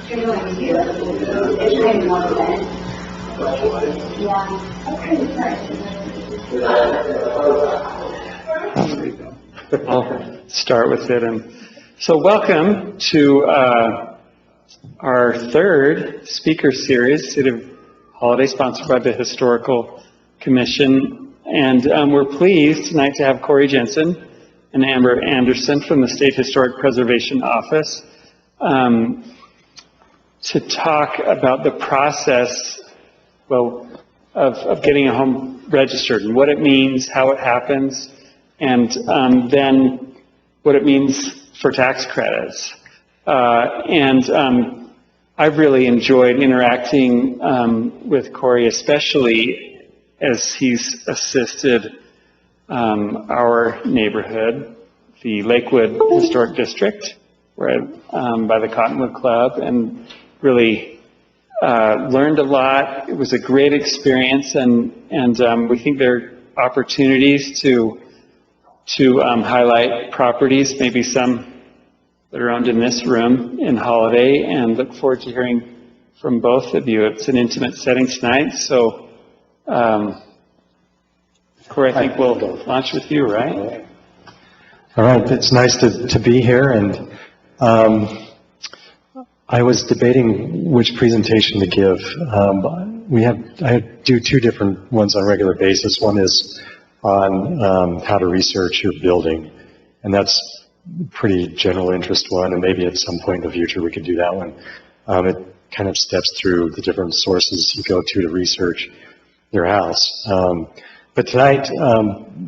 going to train one event. Yeah, that's pretty exciting. I'll start with it. And so welcome to our third speaker series, City of Holiday, sponsored by the Historical Commission. And we're pleased tonight to have Corey Jensen and Amber Anderson from the State Historic Preservation Office to talk about the process, of getting a home registered and what it means, how it happens, and then what it means for tax credits. I've really enjoyed interacting with Corey, especially as he's assisted our neighborhood, the Lakewood Historic District, where by the Cottonwood Club, and really learned a lot. It was a great experience, and we think there are opportunities to highlight properties, maybe some that are owned in this room in Holiday, and look forward to hearing from both of you. It's an intimate setting tonight, so Corey, I think we'll launch with you, right? All right, it's nice to be here, and I was debating which presentation to give. I do two different ones on a regular basis. One is on how to research your building, and that's a pretty general interest one, and maybe at some point in the future we could do that one. It kind of steps through the different sources you go to research your house. But tonight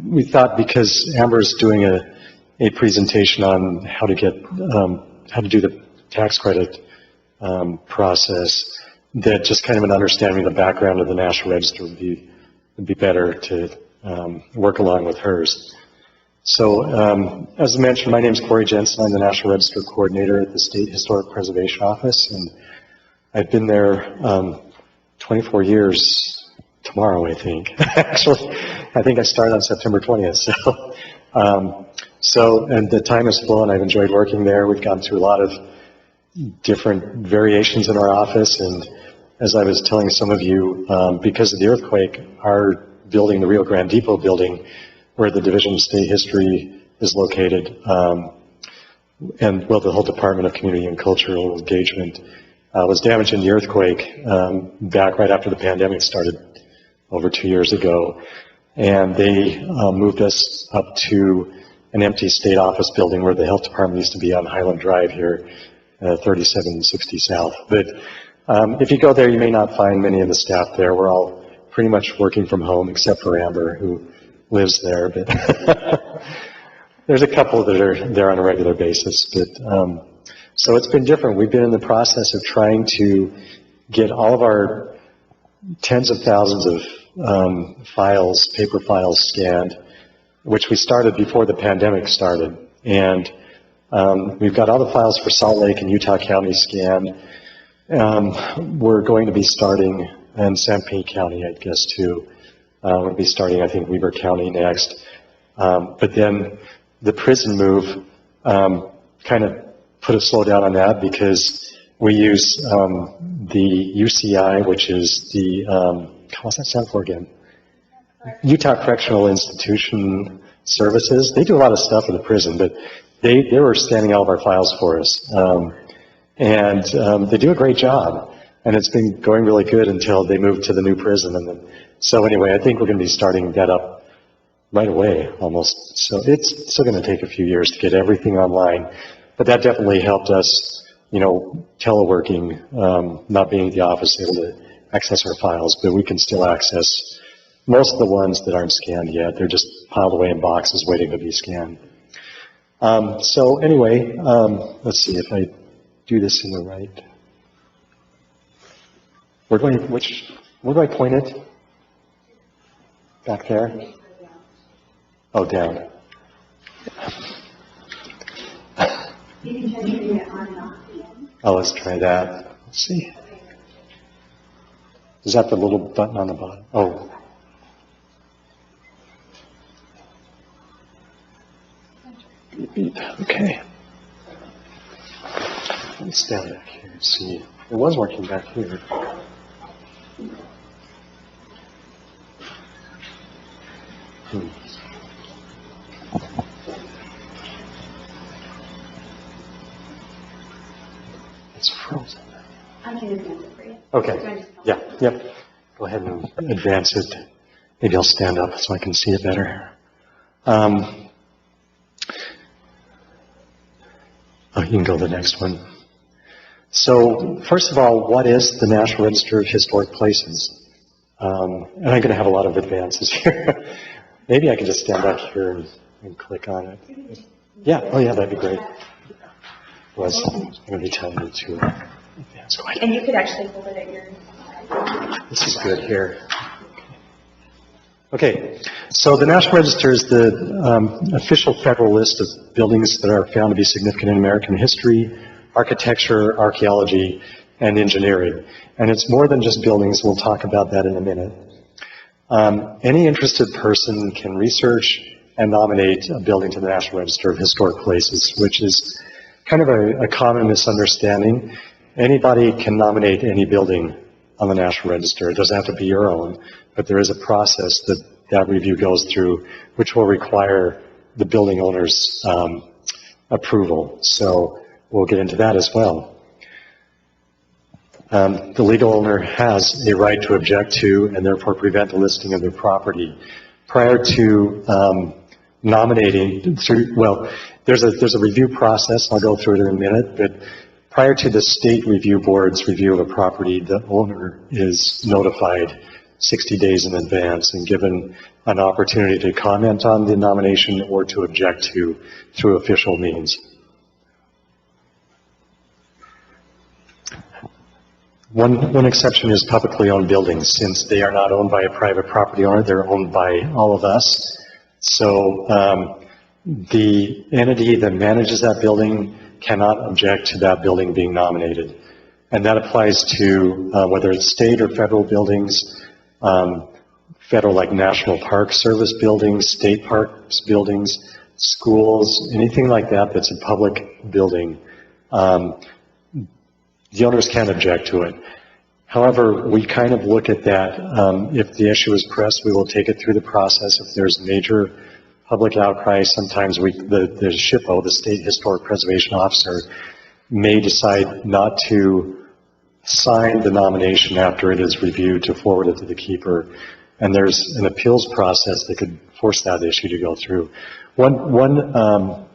we thought, because Amber's doing a presentation on how to do the tax credit process, that just kind of an understanding of the background of the National Register would be better to work along with hers. So, as I mentioned, my name is Corey Jensen. I'm the National Register Coordinator at the State Historic Preservation Office, and I've been there 24 years tomorrow, I think. Actually, I think I started on September 20th. And the time has flown. I've enjoyed working there. We've gone through a lot of different variations in our office, and as I was telling some of you, because of the earthquake, our building, the Rio Grande Depot building, where the Division of State History is located, and the whole Department of Community and Cultural Engagement, was damaged in the earthquake back right after the pandemic started over 2 years ago, and they moved us up to an empty state office building where the health department used to be on Highland Drive here, 3760 South. But if you go there, you may not find many of the staff there. We're all pretty much working from home, except for Amber, who lives there. But there's a couple that are there on a regular basis. But so it's been different. We've been in the process of trying to get all of our tens of thousands of files, paper files, scanned, which we started before the pandemic started. And we've got all the files for Salt Lake and Utah County scanned. We're going to be starting in Sanpete County, I guess, too. We'll be starting, I think, Weber County next. But then the prison move kind of put a slowdown on that, because we use the UCI, which is the, what's that stand for again? Utah Correctional Institution Services. They do a lot of stuff for the prison, but they were scanning all of our files for us. And they do a great job. And it's been going really good until they moved to the new prison. And then, so anyway, I think we're going to be starting that up right away, almost. So it's still going to take a few years to get everything online. But that definitely helped us, teleworking, not being at the office, able to access our files. But we can still access most of the ones that aren't scanned yet. They're just piled away in boxes waiting to be scanned. So anyway, let's see if I do this in the right. Where do I point it? Back there? Oh, down. Oh, let's try that. Let's see. Is that the little button on the bottom? Oh. Okay. Let's stand back here. Let's see. It was working back here. It's frozen. I can advance it for you. Okay. Yeah, yep. Go ahead and advance it. Maybe I'll stand up so I can see it better. Oh, you can go to the next one. So, first of all, what is the National Register of Historic Places? And I'm going to have a lot of advances here. Maybe I can just stand up here and click on it. Yeah, oh yeah, that'd be great. Was going to be telling you to advance quite. And you could actually hold it at your... This is good here. Okay, so the National Register is the official federal list of buildings that are found to be significant in American history, architecture, archaeology, and engineering. And it's more than just buildings. We'll talk about that in a minute. Any interested person can research and nominate a building to the National Register of Historic Places, which is kind of a common misunderstanding. Anybody can nominate any building on the National Register. It doesn't have to be your own, but there is a process that review goes through, which will require the building owner's approval. So we'll get into that as well. The legal owner has a right to object to and therefore prevent the listing of their property. Prior to nominating, there's a review process. I'll go through it in a minute, but prior to the state review board's review of a property, the owner is notified 60 days in advance and given an opportunity to comment on the nomination or to object to through official means. One exception is publicly owned buildings. Since they are not owned by a private property owner, they're owned by all of us. So the entity that manages that building cannot object to that building being nominated. And that applies to whether it's state or federal buildings, federal like National Park Service buildings, state parks buildings, schools, anything like that that's a public building. The owners can object to it. However, we kind of look at that. If the issue is pressed, we will take it through the process. If there's major public outcry, sometimes the SHPO, the State Historic Preservation Officer, may decide not to sign the nomination after it is reviewed to forward it to the keeper. And there's an appeals process that could force that issue to go through. One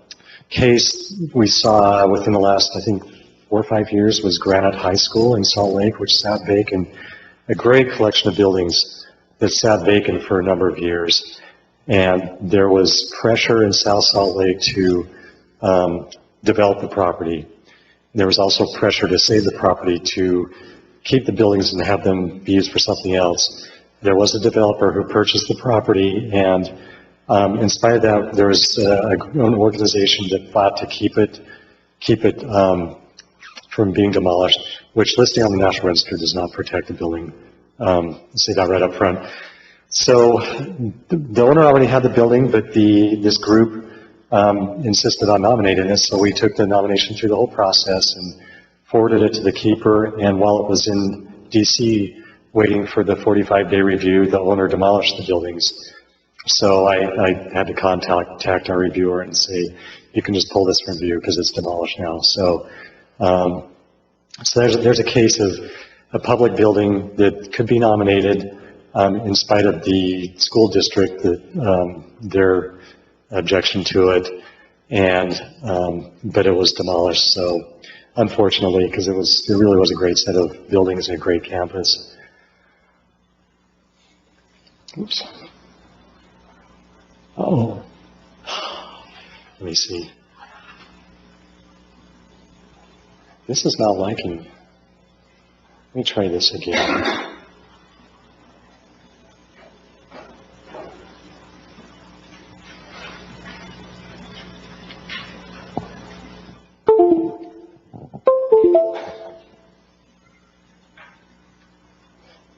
case we saw within the last, I think, 4 or 5 years was Granite High School in Salt Lake, which sat vacant. A great collection of buildings that sat vacant for a number of years. And there was pressure in South Salt Lake to develop the property. There was also pressure to save the property, to keep the buildings and have them be used for something else. There was a developer who purchased the property, and in spite of that, there was an organization that fought to keep it from being demolished, which listing on the National Register does not protect the building. I'll say that right up front. So the owner already had the building, but this group insisted on nominating it, so we took the nomination through the whole process and forwarded it to the keeper, and while it was in DC waiting for the 45-day review, the owner demolished the buildings. So I had to contact our reviewer and say, you can just pull this from view because it's demolished now. So there's a case of a public building that could be nominated in spite of the school district, their objection to it, but it was demolished. So unfortunately, because it really was a great set of buildings and a great campus. Oops. Oh, let me see. This is not liking. Let me try this again.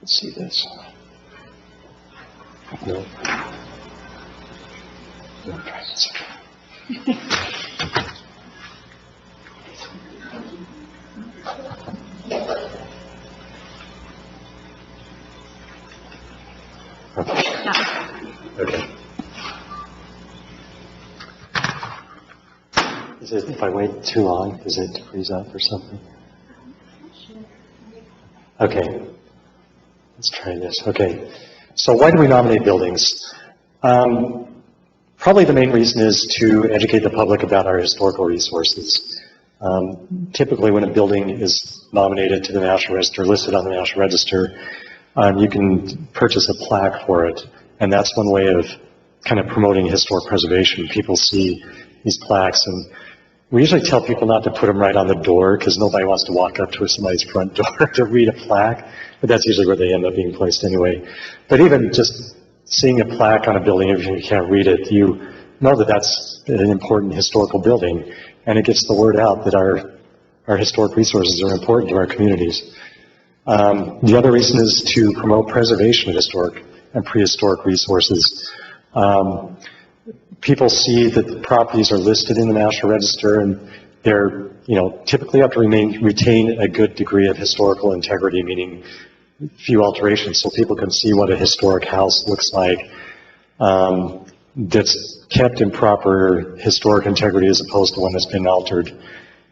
Let's see this. No. Let me try this again. Okay. Is it, if I wait too long, does it freeze up or something? Okay. Let's try this. Okay. So why do we nominate buildings? Probably the main reason is to educate the public about our historical resources. Typically when a building is nominated to the National Register, listed on the National Register, you can purchase a plaque for it. And that's one way of kind of promoting historic preservation. People see these plaques, and we usually tell people not to put them right on the door because nobody wants to walk up to somebody's front door to read a plaque, but that's usually where they end up being placed anyway. But even just seeing a plaque on a building, if you can't read it, you know that that's an important historical building, and it gets the word out that our historic resources are important to our communities. The other reason is to promote preservation of historic and prehistoric resources. People see that the properties are listed in the National Register, and they're, typically have to retain a good degree of historical integrity, meaning few alterations, so people can see what a historic house looks like, that's kept in proper historic integrity as opposed to one that's been altered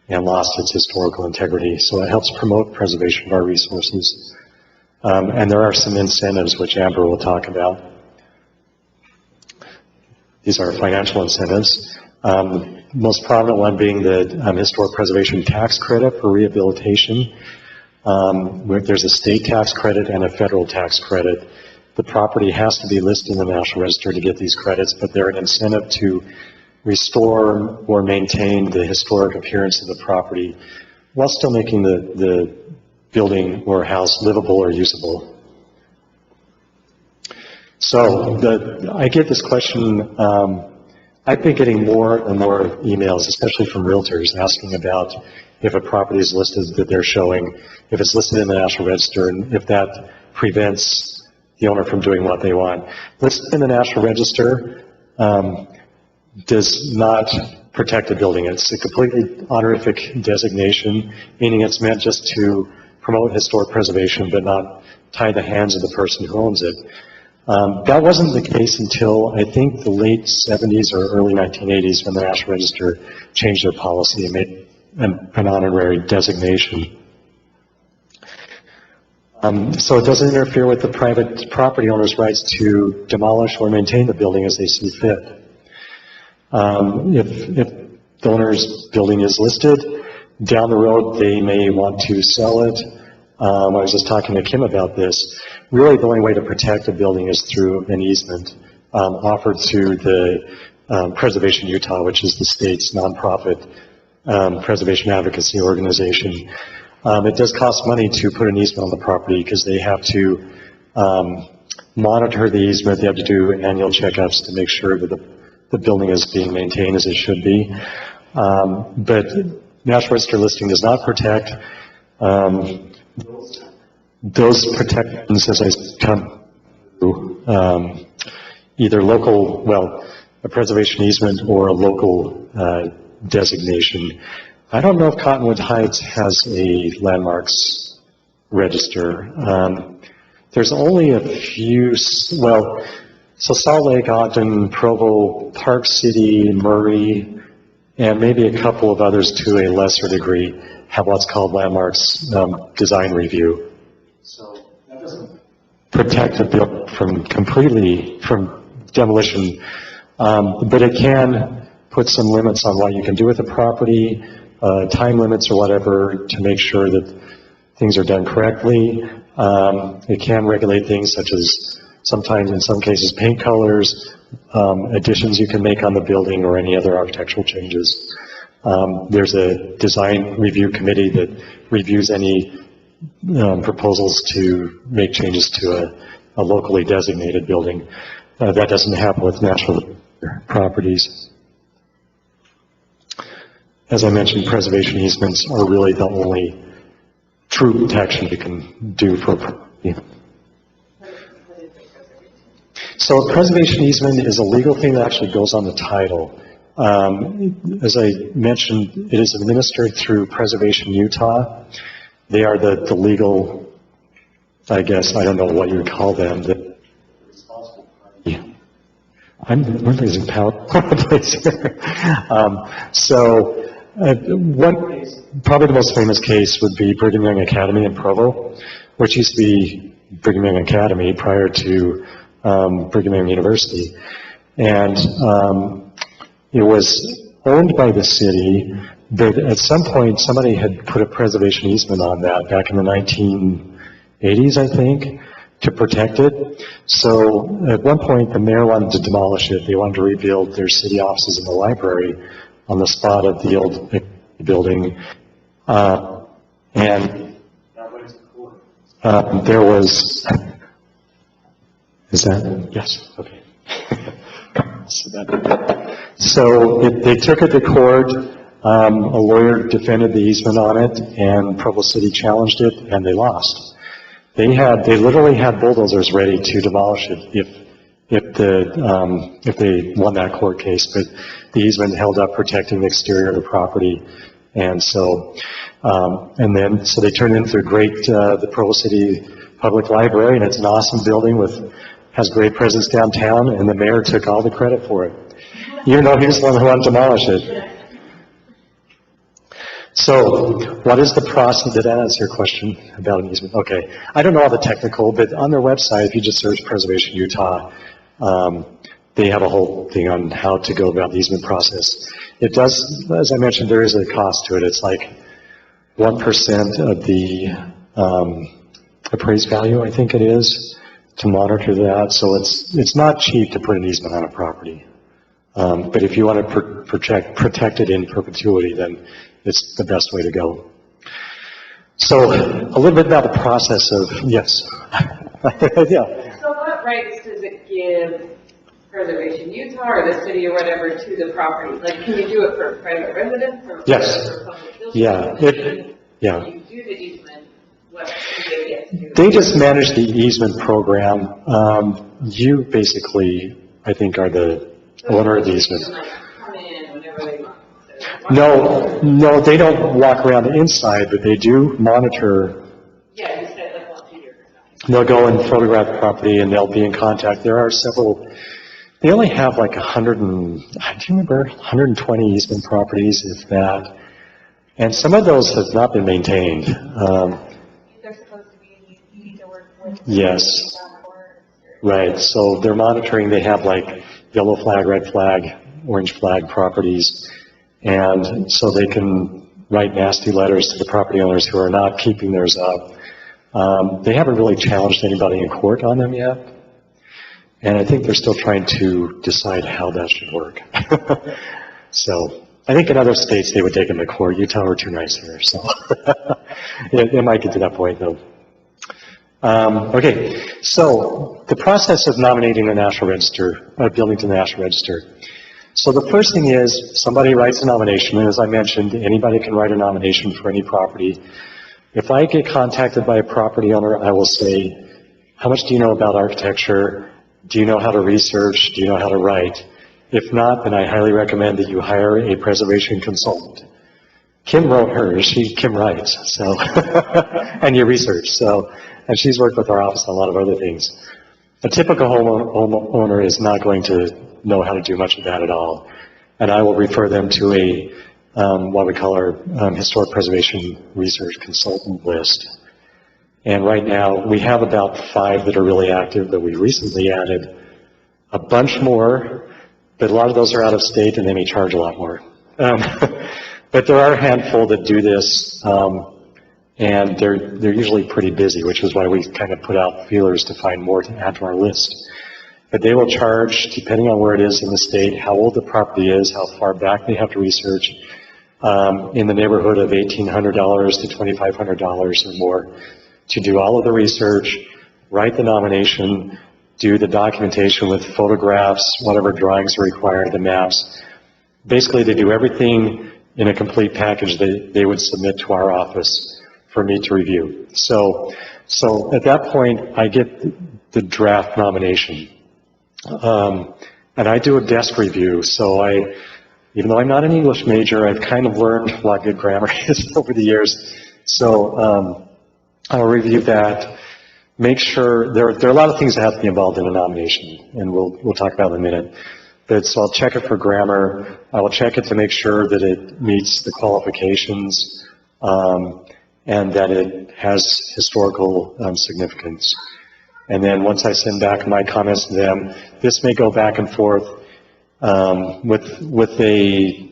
and lost its historical integrity. So it helps promote preservation of our resources. And there are some incentives which Amber will talk about. These are financial incentives. Most prominent one being the Historic Preservation Tax Credit for rehabilitation. There's a state tax credit and a federal tax credit. The property has to be listed in the National Register to get these credits, but they're an incentive to restore or maintain the historic appearance of the property while still making the building or house livable or usable. So I get this question, I've been getting more and more emails, especially from realtors, asking about if a property is listed that they're showing, if it's listed in the National Register, and if that prevents the owner from doing what they want. Listed in the National Register does not protect the building. It's a completely honorific designation, meaning it's meant just to promote historic preservation, but not tie the hands of the person who owns it. That wasn't the case until I think the late 70s or early 1980s when the National Register changed their policy and made an honorary designation. So it doesn't interfere with the private property owner's rights to demolish or maintain the building as they see fit. If the owner's building is listed, down the road they may want to sell it. I was just talking to Kim about this. Really the only way to protect a building is through an easement offered to the Preservation Utah, which is the state's nonprofit preservation advocacy organization. It does cost money to put an easement on the property because they have to monitor the easement. They have to do annual checkups to make sure that the building is being maintained as it should be. But National Register listing does not protect those protections as I come to either local, a preservation easement or a local designation. I don't know if Cottonwood Heights has a landmarks register. There's only a few, so Salt Lake, Ogden, Provo, Park City, Murray, and maybe a couple of others to a lesser degree have what's called landmarks design review. So that doesn't protect a building from demolition, but it can put some limits on what you can do with the property, time limits or whatever to make sure that things are done correctly. It can regulate things such as sometimes, in some cases, paint colors, additions you can make on the building or any other architectural changes. There's a design review committee that reviews any proposals to make changes to a locally designated building. That doesn't happen with national properties. As I mentioned, preservation easements are really the only true protection you can do for a property. So a preservation easement is a legal thing that actually goes on the title. As I mentioned, it is administered through Preservation Utah. They are the legal, I guess, I don't know what you would call them, the responsible party. We're losing power place here. One case, probably the most famous case would be Brigham Young Academy in Provo, which used to be Brigham Young Academy prior to Brigham Young University. And it was owned by the city, but at some point somebody had put a preservation easement on that back in the 1980s, I think, to protect it. So at one point the mayor wanted to demolish it. They wanted to rebuild their city offices in the library on the spot of the old building. And there was, is that, yes, okay. So they took it to court. A lawyer defended the easement on it, and Provo City challenged it, and they lost. They literally had bulldozers ready to demolish it if they won that court case, but the easement held up protecting the exterior of the property. And so, so they turned it into a great, the Provo City Public Library, and it's an awesome building has great presence downtown, and the mayor took all the credit for it, even though he was the one who wanted to demolish it. So, what is the process? Did that answer your question about an easement? Okay. I don't know all the technical, but on their website, if you just search Preservation Utah, they have a whole thing on how to go about the easement process. It does, as I mentioned, there is a cost to it. It's like 1% of the appraised value, I think it is, to monitor that. So it's not cheap to put an easement on a property. But if you want to protect it in perpetuity, then it's the best way to go. So a little bit about the process of, yes. Yeah. So what rights does it give Preservation Utah or the city or whatever to the property? Like, can you do it for private residents or Yes. for public buildings? Yeah. When you do the easement, what do they get to do? They just manage the easement program. You basically, I think, are the owner of the easement. They can, like, come in whenever they want. No, they don't walk around the inside, but they do monitor. Yeah, you said like once a year or something. They'll go and photograph the property, and they'll be in contact. There are several. They only have like 120 easement properties, if that. And some of those have not been maintained. They're supposed to be, you need to work with. Yes. Right, so they're monitoring. They have like yellow flag, red flag, orange flag properties. And so they can write nasty letters to the property owners who are not keeping theirs up. They haven't really challenged anybody in court on them yet. And I think they're still trying to decide how that should work. So I think in other states they would take them to court. Utah, we're too nice here. So it might get to that point though. Okay, so the process of nominating the National Register, building to the National Register. So the first thing is somebody writes a nomination, and as I mentioned, anybody can write a nomination for any property. If I get contacted by a property owner, I will say, how much do you know about architecture? Do you know how to research? Do you know how to write? If not, then I highly recommend that you hire a preservation consultant. Kim wrote hers, Kim writes, so, and you research, so, and she's worked with our office on a lot of other things. A typical homeowner is not going to know how to do much of that at all. And I will refer them to a, what we call our historic preservation research consultant list. And right now we have about 5 that are really active that we recently added. A bunch more, but a lot of those are out of state and they may charge a lot more. But there are a handful that do this, and they're usually pretty busy, which is why we kind of put out feelers to find more to add to our list. But they will charge, depending on where it is in the state, how old the property is, how far back they have to research, in the neighborhood of $1,800 to $2,500 or more to do all of the research, write the nomination, do the documentation with photographs, whatever drawings are required, the maps. Basically, they do everything in a complete package they would submit to our office for me to review. So at that point, I get the draft nomination. And I do a desk review, so even though I'm not an English major, I've kind of learned what good grammar is over the years. So I'll review that. Make sure there are a lot of things that have to be involved in a nomination, and we'll talk about it in a minute. But so I'll check it for grammar. I will check it to make sure that it meets the qualifications and that it has historical significance. And then once I send back my comments to them, this may go back and forth with a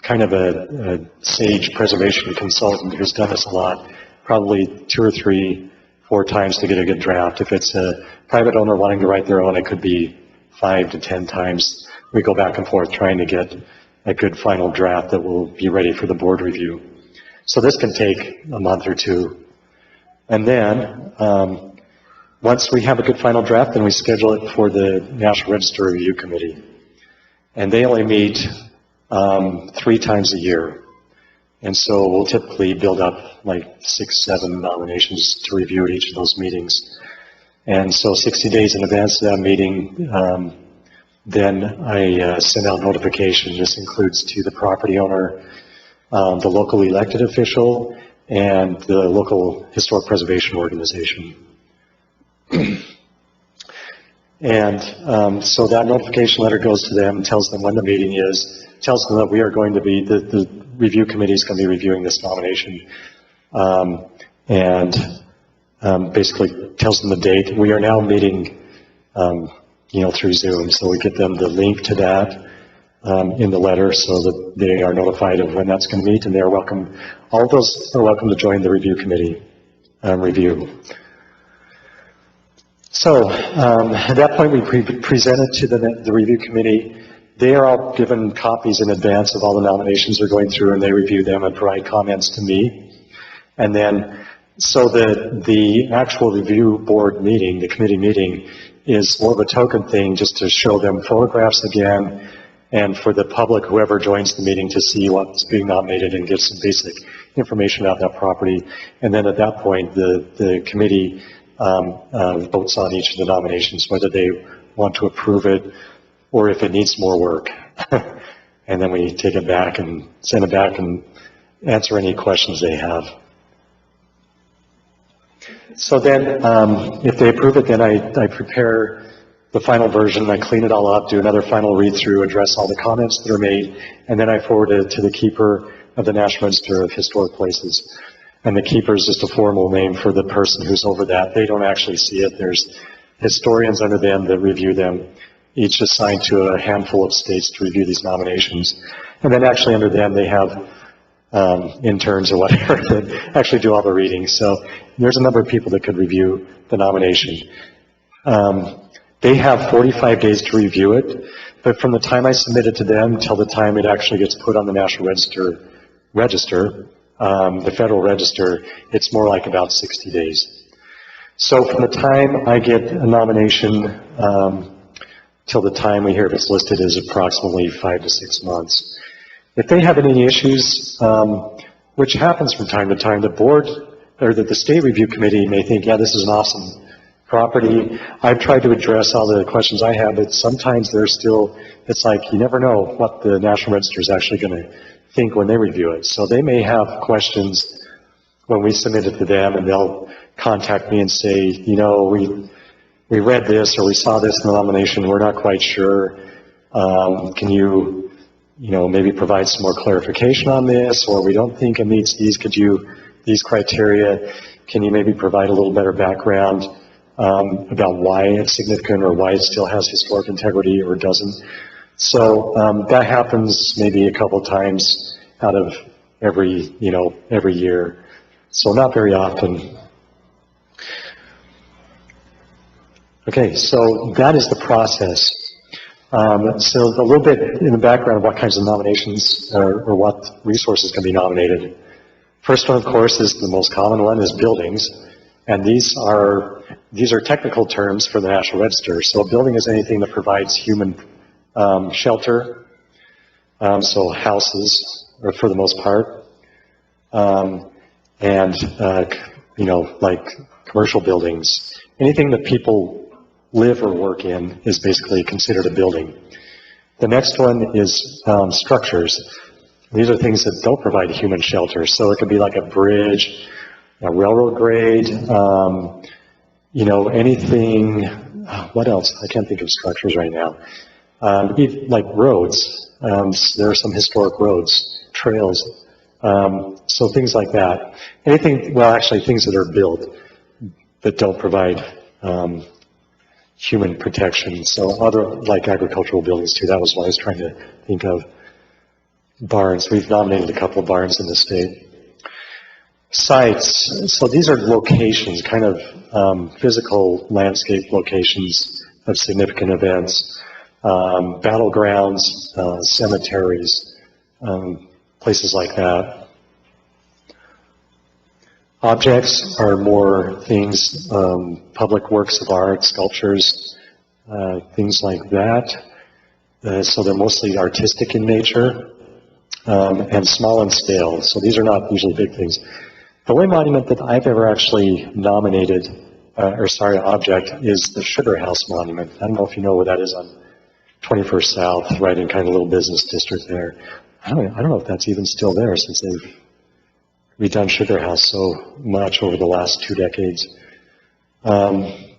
kind of a sage preservation consultant who's done this a lot, probably 2 or 3, 4 times to get a good draft. If it's a private owner wanting to write their own, it could be 5 to 10 times. We go back and forth trying to get a good final draft that will be ready for the board review. So this can take a month or 2. And then once we have a good final draft, then we schedule it for the National Register Review Committee. And they only meet 3 times a year. And so we'll typically build up like 6, 7 nominations to review at each of those meetings. And so 60 days in advance of that meeting, then I send out notification. This includes to the property owner, the local elected official, and the local historic preservation organization. And so that notification letter goes to them, tells them when the meeting is, tells them that we are going to be, the review committee is going to be reviewing this nomination, and basically tells them the date. We are now meeting, through Zoom, so we get them the link to that in the letter so that they are notified of when that's going to meet, and they're welcome. All of those are welcome to join the review committee review. So at that point, we present it to the review committee. They are all given copies in advance of all the nominations they're going through, and they review them and provide comments to me. And then, so the actual review board meeting, the committee meeting, is more of a token thing just to show them photographs again, and for the public, whoever joins the meeting, to see what's being nominated and get some basic information about that property. And then at that point, the committee votes on each of the nominations, whether they want to approve it or if it needs more work. And then we take it back and send it back and answer any questions they have. So then, if they approve it, then I prepare the final version, I clean it all up, do another final read-through, address all the comments that are made, and then I forward it to the keeper of the National Register of Historic Places. And the keeper is just a formal name for the person who's over that. They don't actually see it. There's historians under them that review them, each assigned to a handful of states to review these nominations. And then actually under them, they have interns or whatever that actually do all the reading. So there's a number of people that could review the nomination. They have 45 days to review it, but from the time I submit it to them till the time it actually gets put on the National Register, the Federal Register, it's more like about 60 days. So from the time I get a nomination till the time we hear if it's listed is approximately 5 to 6 months. If they have any issues, which happens from time to time, the board or the state review committee may think, yeah, this is an awesome property. I've tried to address all the questions I have, but sometimes there's still, it's like you never know what the National Register is actually going to think when they review it. So they may have questions when we submit it to them, and they'll contact me and say, you know, we read this or we saw this in the nomination, we're not quite sure. Can you maybe provide some more clarification on this, or we don't think it meets these criteria. Can you maybe provide a little better background about why it's significant or why it still has historic integrity or doesn't? So that happens maybe a couple times out of every year. So not very often. Okay, so that is the process. So a little bit in the background of what kinds of nominations or what resources can be nominated. First one, of course, is the most common one, is buildings. And these are technical terms for the National Register. So a building is anything that provides human shelter, so houses, or for the most part, and like commercial buildings. Anything that people live or work in is basically considered a building. The next one is structures. These are things that don't provide human shelter. So it could be like a bridge, a railroad grade, you know, anything, what else? I can't think of structures right now. Like roads. There are some historic roads, trails. So things like that. Anything, well, actually things that are built that don't provide human protection. So other, like agricultural buildings too, that was what I was trying to think of. Barns, we've nominated a couple of barns in the state. Sites, so these are locations, kind of physical landscape locations of significant events. Battlegrounds, cemeteries, places like that. Objects are more things, public works of art, sculptures, things like that. So they're mostly artistic in nature. And small in scale. So these are not usually big things. The only monument that I've ever actually nominated, object, is the Sugar House Monument. I don't know if you know where that is on 21st South, right in kind of a little business district there. I don't know if that's even still there since they've redone Sugar House so much over the last 2 decades. And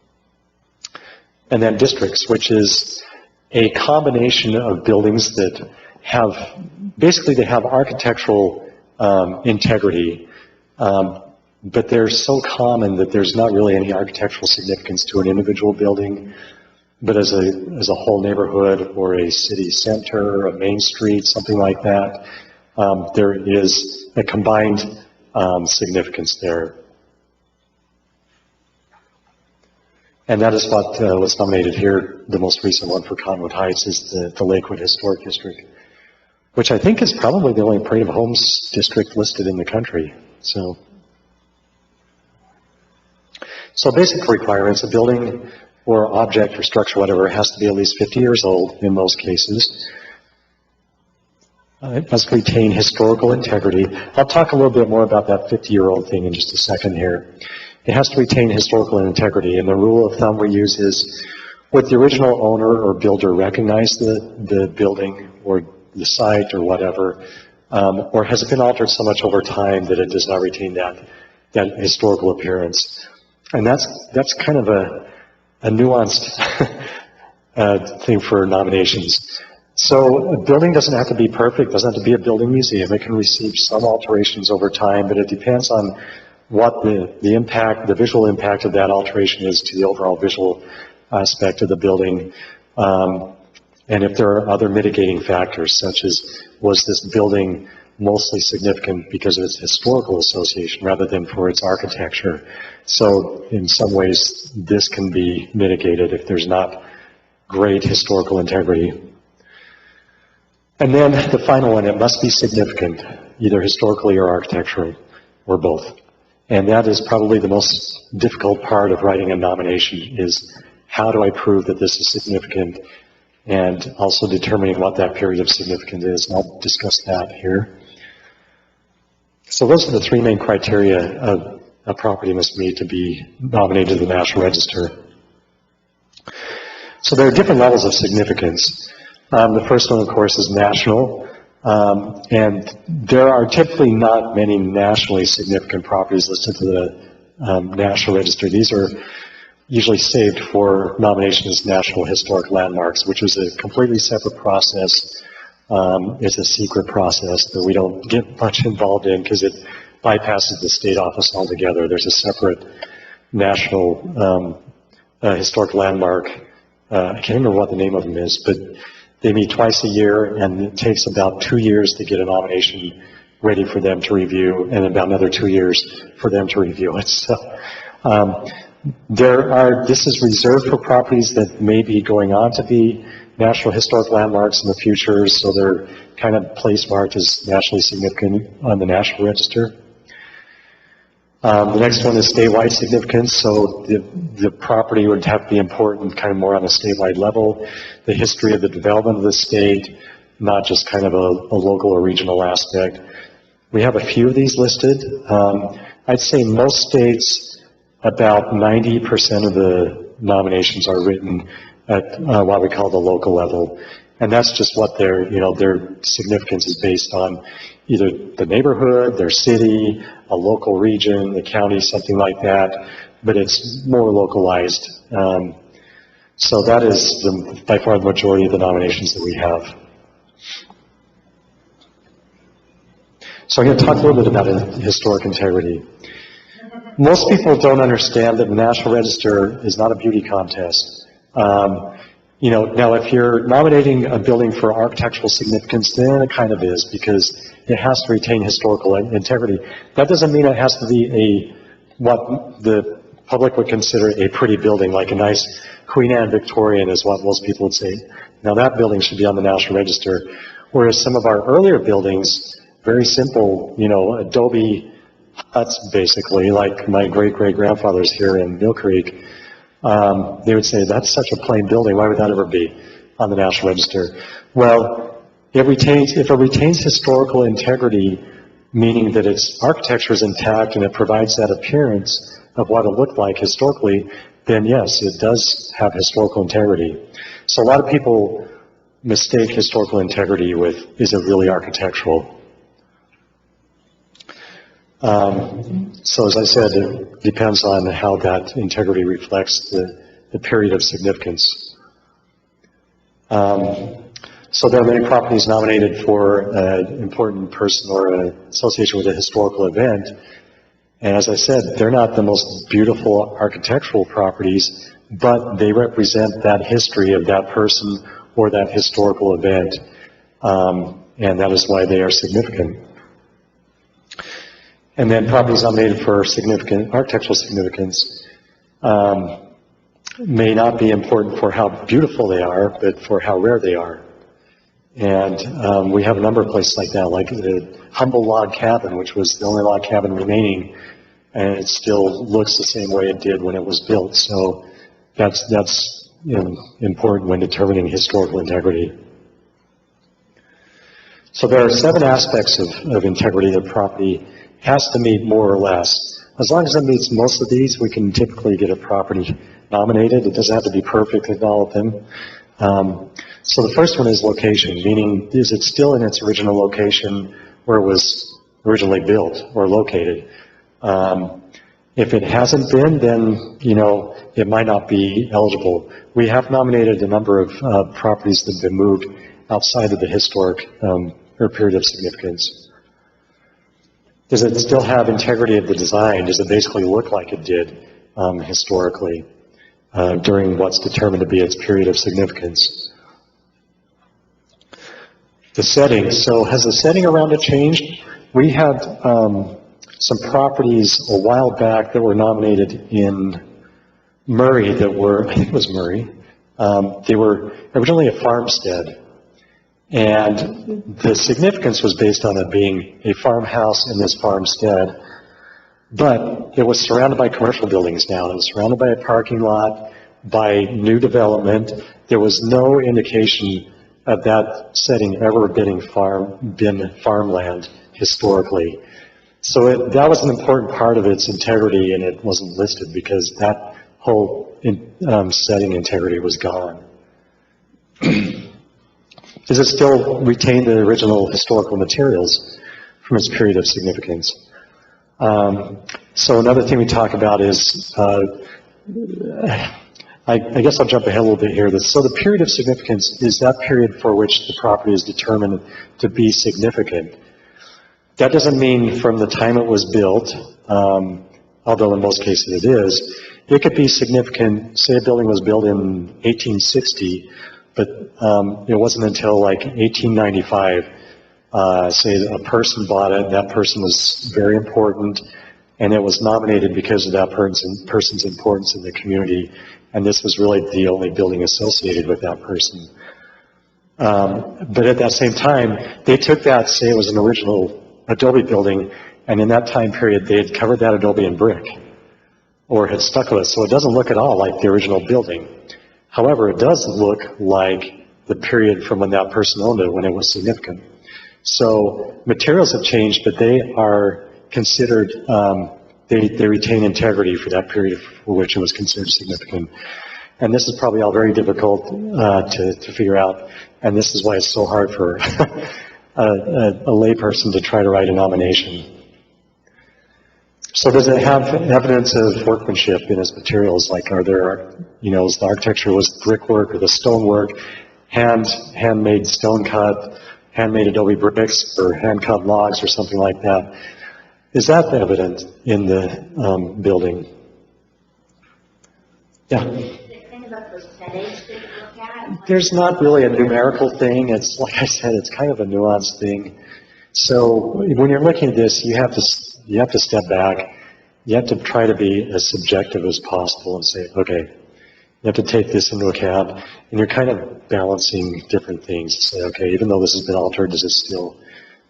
then districts, which is a combination of buildings that have, basically they have architectural integrity, but they're so common that there's not really any architectural significance to an individual building, but as a whole neighborhood or a city center, a main street, something like that, there is a combined significance there. And that is what was nominated here. The most recent one for Cottonwood Heights is the Lakewood Historic District, which I think is probably the only Parade of Homes district listed in the country. So basic requirements: a building or object or structure, whatever, has to be at least 50 years old in most cases. It must retain historical integrity. I'll talk a little bit more about that 50-year-old thing in just a second here. It has to retain historical integrity, and the rule of thumb we use is, would the original owner or builder recognize the building or the site or whatever, or has it been altered so much over time that it does not retain that historical appearance? And that's kind of a nuanced thing for nominations. So a building doesn't have to be perfect, doesn't have to be a building museum. It can receive some alterations over time, but it depends on what the impact, the visual impact of that alteration is to the overall visual aspect of the building. And if there are other mitigating factors, such as, was this building mostly significant because of its historical association rather than for its architecture? So in some ways, this can be mitigated if there's not great historical integrity. And then the final one, it must be significant, either historically or architecturally, or both. And that is probably the most difficult part of writing a nomination, is how do I prove that this is significant, and also determining what that period of significance is. And I'll discuss that here. So those are the 3 main criteria of a property must meet to be nominated to the National Register. So there are different levels of significance. The first one, of course, is national. And there are typically not many nationally significant properties listed to the National Register. These are usually saved for nomination as National Historic Landmarks, which is a completely separate process. It's a secret process that we don't get much involved in because it bypasses the state office altogether. There's a separate National Historic Landmark. I can't remember what the name of them is, but they meet twice a year, and it takes about 2 years to get a nomination ready for them to review, and about another 2 years for them to review it. So, this is reserved for properties that may be going on to be National Historic Landmarks in the future, so they're kind of place marked as nationally significant on the National Register. The next one is statewide significance, so the property would have to be important kind of more on a statewide level, the history of the development of the state, not just kind of a local or regional aspect. We have a few of these listed. I'd say most states, about 90% of the nominations are written at what we call the local level. And that's just what their, their significance is based on, either the neighborhood, their city, a local region, the county, something like that, but it's more localized. So that is by far the majority of the nominations that we have. So I'm going to talk a little bit about historic integrity. Most people don't understand that the National Register is not a beauty contest. Now if you're nominating a building for architectural significance, then it kind of is, because it has to retain historical integrity. That doesn't mean it has to be what the public would consider a pretty building, like a nice Queen Anne Victorian is what most people would say. Now that building should be on the National Register. Whereas some of our earlier buildings, very simple, adobe huts basically, like my great-great-grandfather's here in Mill Creek, they would say, that's such a plain building, why would that ever be on the National Register? Well, if it retains historical integrity, meaning that its architecture is intact and it provides that appearance of what it looked like historically, then yes, it does have historical integrity. So a lot of people mistake historical integrity with, is it really architectural? So as I said, it depends on how that integrity reflects the period of significance. So there are many properties nominated for an important person or an association with a historical event. And as I said, they're not the most beautiful architectural properties, but they represent that history of that person or that historical event. And that is why they are significant. And then properties nominated for significant architectural significance may not be important for how beautiful they are, but for how rare they are. And we have a number of places like that, like the Humble Log Cabin, which was the only log cabin remaining, and it still looks the same way it did when it was built. So that's important when determining historical integrity. So there are 7 aspects of integrity that property has to meet more or less. As long as it meets most of these, we can typically get a property nominated. It doesn't have to be perfect in all of them. So the first one is location, meaning is it still in its original location where it was originally built or located? If it hasn't been, then, it might not be eligible. We have nominated a number of properties that have been moved outside of the historic or period of significance. Does it still have integrity of the design? Does it basically look like it did historically during what's determined to be its period of significance? The setting. So has the setting around it changed? We had some properties a while back that were nominated in Murray that were, I think it was Murray, they were originally a farmstead. And the significance was based on it being a farmhouse in this farmstead. But it was surrounded by commercial buildings now. It was surrounded by a parking lot, by new development. There was no indication of that setting ever been farmland historically. So that was an important part of its integrity, and it wasn't listed because that whole setting integrity was gone. Does it still retain the original historical materials from its period of significance? So another thing we talk about is, I guess I'll jump ahead a little bit here. So the period of significance is that period for which the property is determined to be significant. That doesn't mean from the time it was built, although in most cases it is. It could be significant, say a building was built in 1860, but it wasn't until like 1895, say a person bought it, and that person was very important, and it was nominated because of that person's importance in the community, and this was really the only building associated with that person. But at that same time, they took that, say it was an original adobe building, and in that time period, they had covered that adobe in brick, or had stucco it, so it doesn't look at all like the original building. However, it does look like the period from when that person owned it, when it was significant. So materials have changed, but they are considered, they retain integrity for that period for which it was considered significant. And this is probably all very difficult to figure out, and this is why it's so hard for a layperson to try to write a nomination. So does it have evidence of workmanship in its materials? Like, are there, is the architecture, was brickwork or the stonework, handmade stone cut, handmade adobe bricks, or hand cut logs or something like that? Is that evident in the building? Yeah. Kind of a percentage that you look at? There's not really a numerical thing. It's, like I said, it's kind of a nuanced thing. So when you're looking at this, you have to step back. You have to try to be as subjective as possible and say, okay, you have to take this into account, and you're kind of balancing different things. Say, okay, even though this has been altered, does it still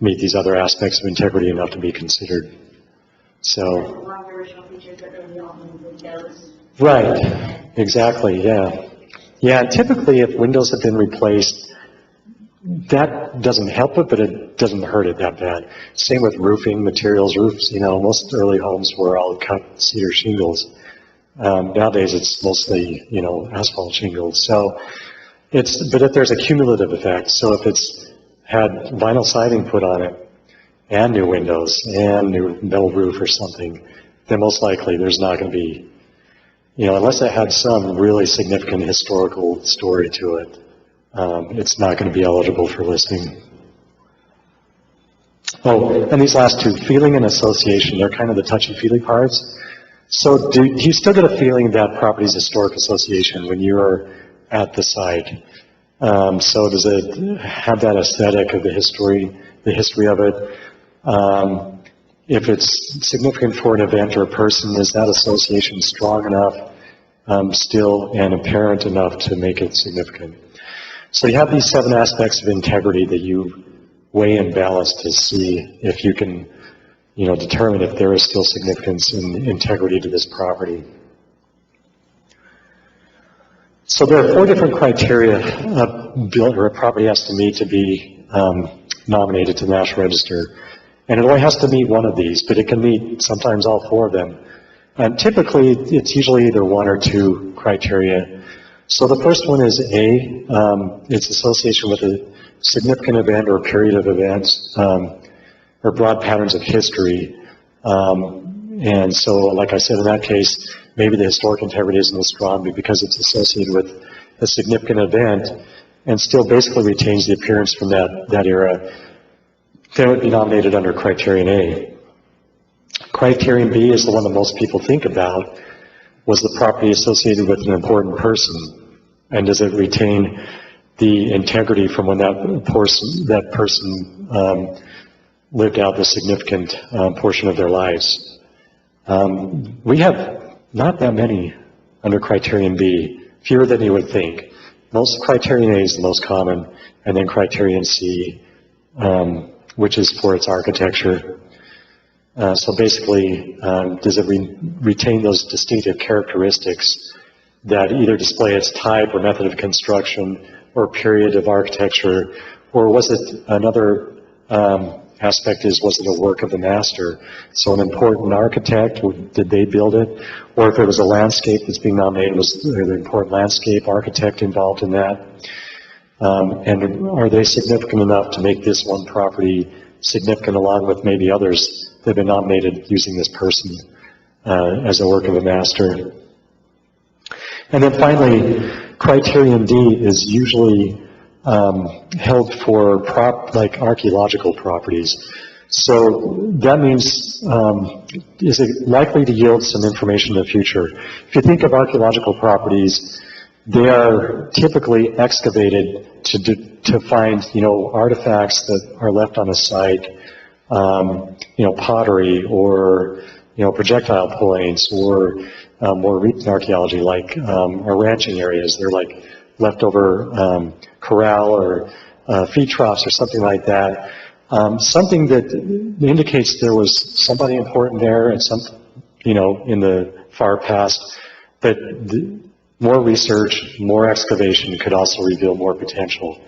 meet these other aspects of integrity enough to be considered? So. A lot of the original features that really all in Windows. Right, exactly, yeah. Yeah, typically if windows have been replaced, that doesn't help it, but it doesn't hurt it that bad. Same with roofing materials. Roofs, most early homes were all cut cedar shingles. Nowadays it's mostly, asphalt shingles. So but if there's a cumulative effect, so if it's had vinyl siding put on it, and new windows, and new metal roof or something, then most likely there's not going to be, unless it had some really significant historical story to it, it's not going to be eligible for listing. Oh, and these last two, feeling and association, they're kind of the touchy-feely parts. So do you still get a feeling that property's historic association when you're at the site? So does it have that aesthetic of the history of it? If it's significant for an event or a person, is that association strong enough still and apparent enough to make it significant? So you have these 7 aspects of integrity that you weigh and balance to see if you can, determine if there is still significance in integrity to this property. So there are 4 different criteria a property has to meet to be nominated to the National Register. And it only has to meet one of these, but it can meet sometimes all 4 of them. And typically, it's usually either 1 or 2 criteria. So the first one is A, it's association with a significant event or period of events, or broad patterns of history. And so, like I said, in that case, maybe the historic integrity isn't as strong because it's associated with a significant event and still basically retains the appearance from that era. Then it would be nominated under criterion A. Criterion B is the one that most people think about. Was the property associated with an important person? And does it retain the integrity from when that person lived out the significant portion of their lives? We have not that many under criterion B, fewer than you would think. Most criterion A is the most common, and then criterion C, which is for its architecture. So basically, does it retain those distinctive characteristics that either display its type or method of construction or period of architecture, or was it another aspect was it a work of the master? So an important architect, did they build it? Or if it was a landscape that's being nominated, was there an important landscape architect involved in that? And are they significant enough to make this one property significant along with maybe others that have been nominated using this person as a work of a master? And then finally, criterion D is usually held for like archaeological properties. So that means, is it likely to yield some information in the future? If you think of archaeological properties, they are typically excavated to find, artifacts that are left on a site, pottery or, projectile points, or more recent archaeology like our ranching areas. They're like leftover corral or feed troughs or something like that. Something that indicates there was somebody important there and in the far past, but more research, more excavation could also reveal more potential.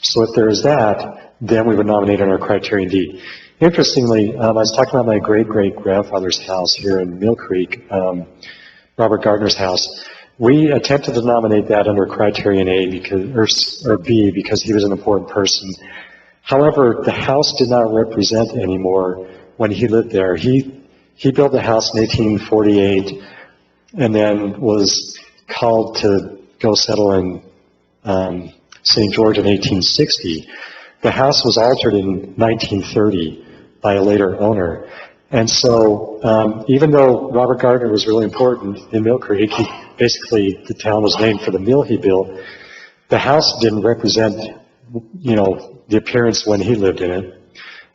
So if there is that, then we would nominate on our criterion D. Interestingly, I was talking about my great-great-grandfather's house here in Mill Creek, Robert Gardner's house. We attempted to nominate that under criterion A or B because he was an important person. However, the house did not represent anymore when he lived there. He built the house in 1848 and then was called to go settle in St. George in 1860. The house was altered in 1930 by a later owner. And so even though Robert Gardner was really important in Mill Creek, basically the town was named for the mill he built, the house didn't represent, the appearance when he lived in it.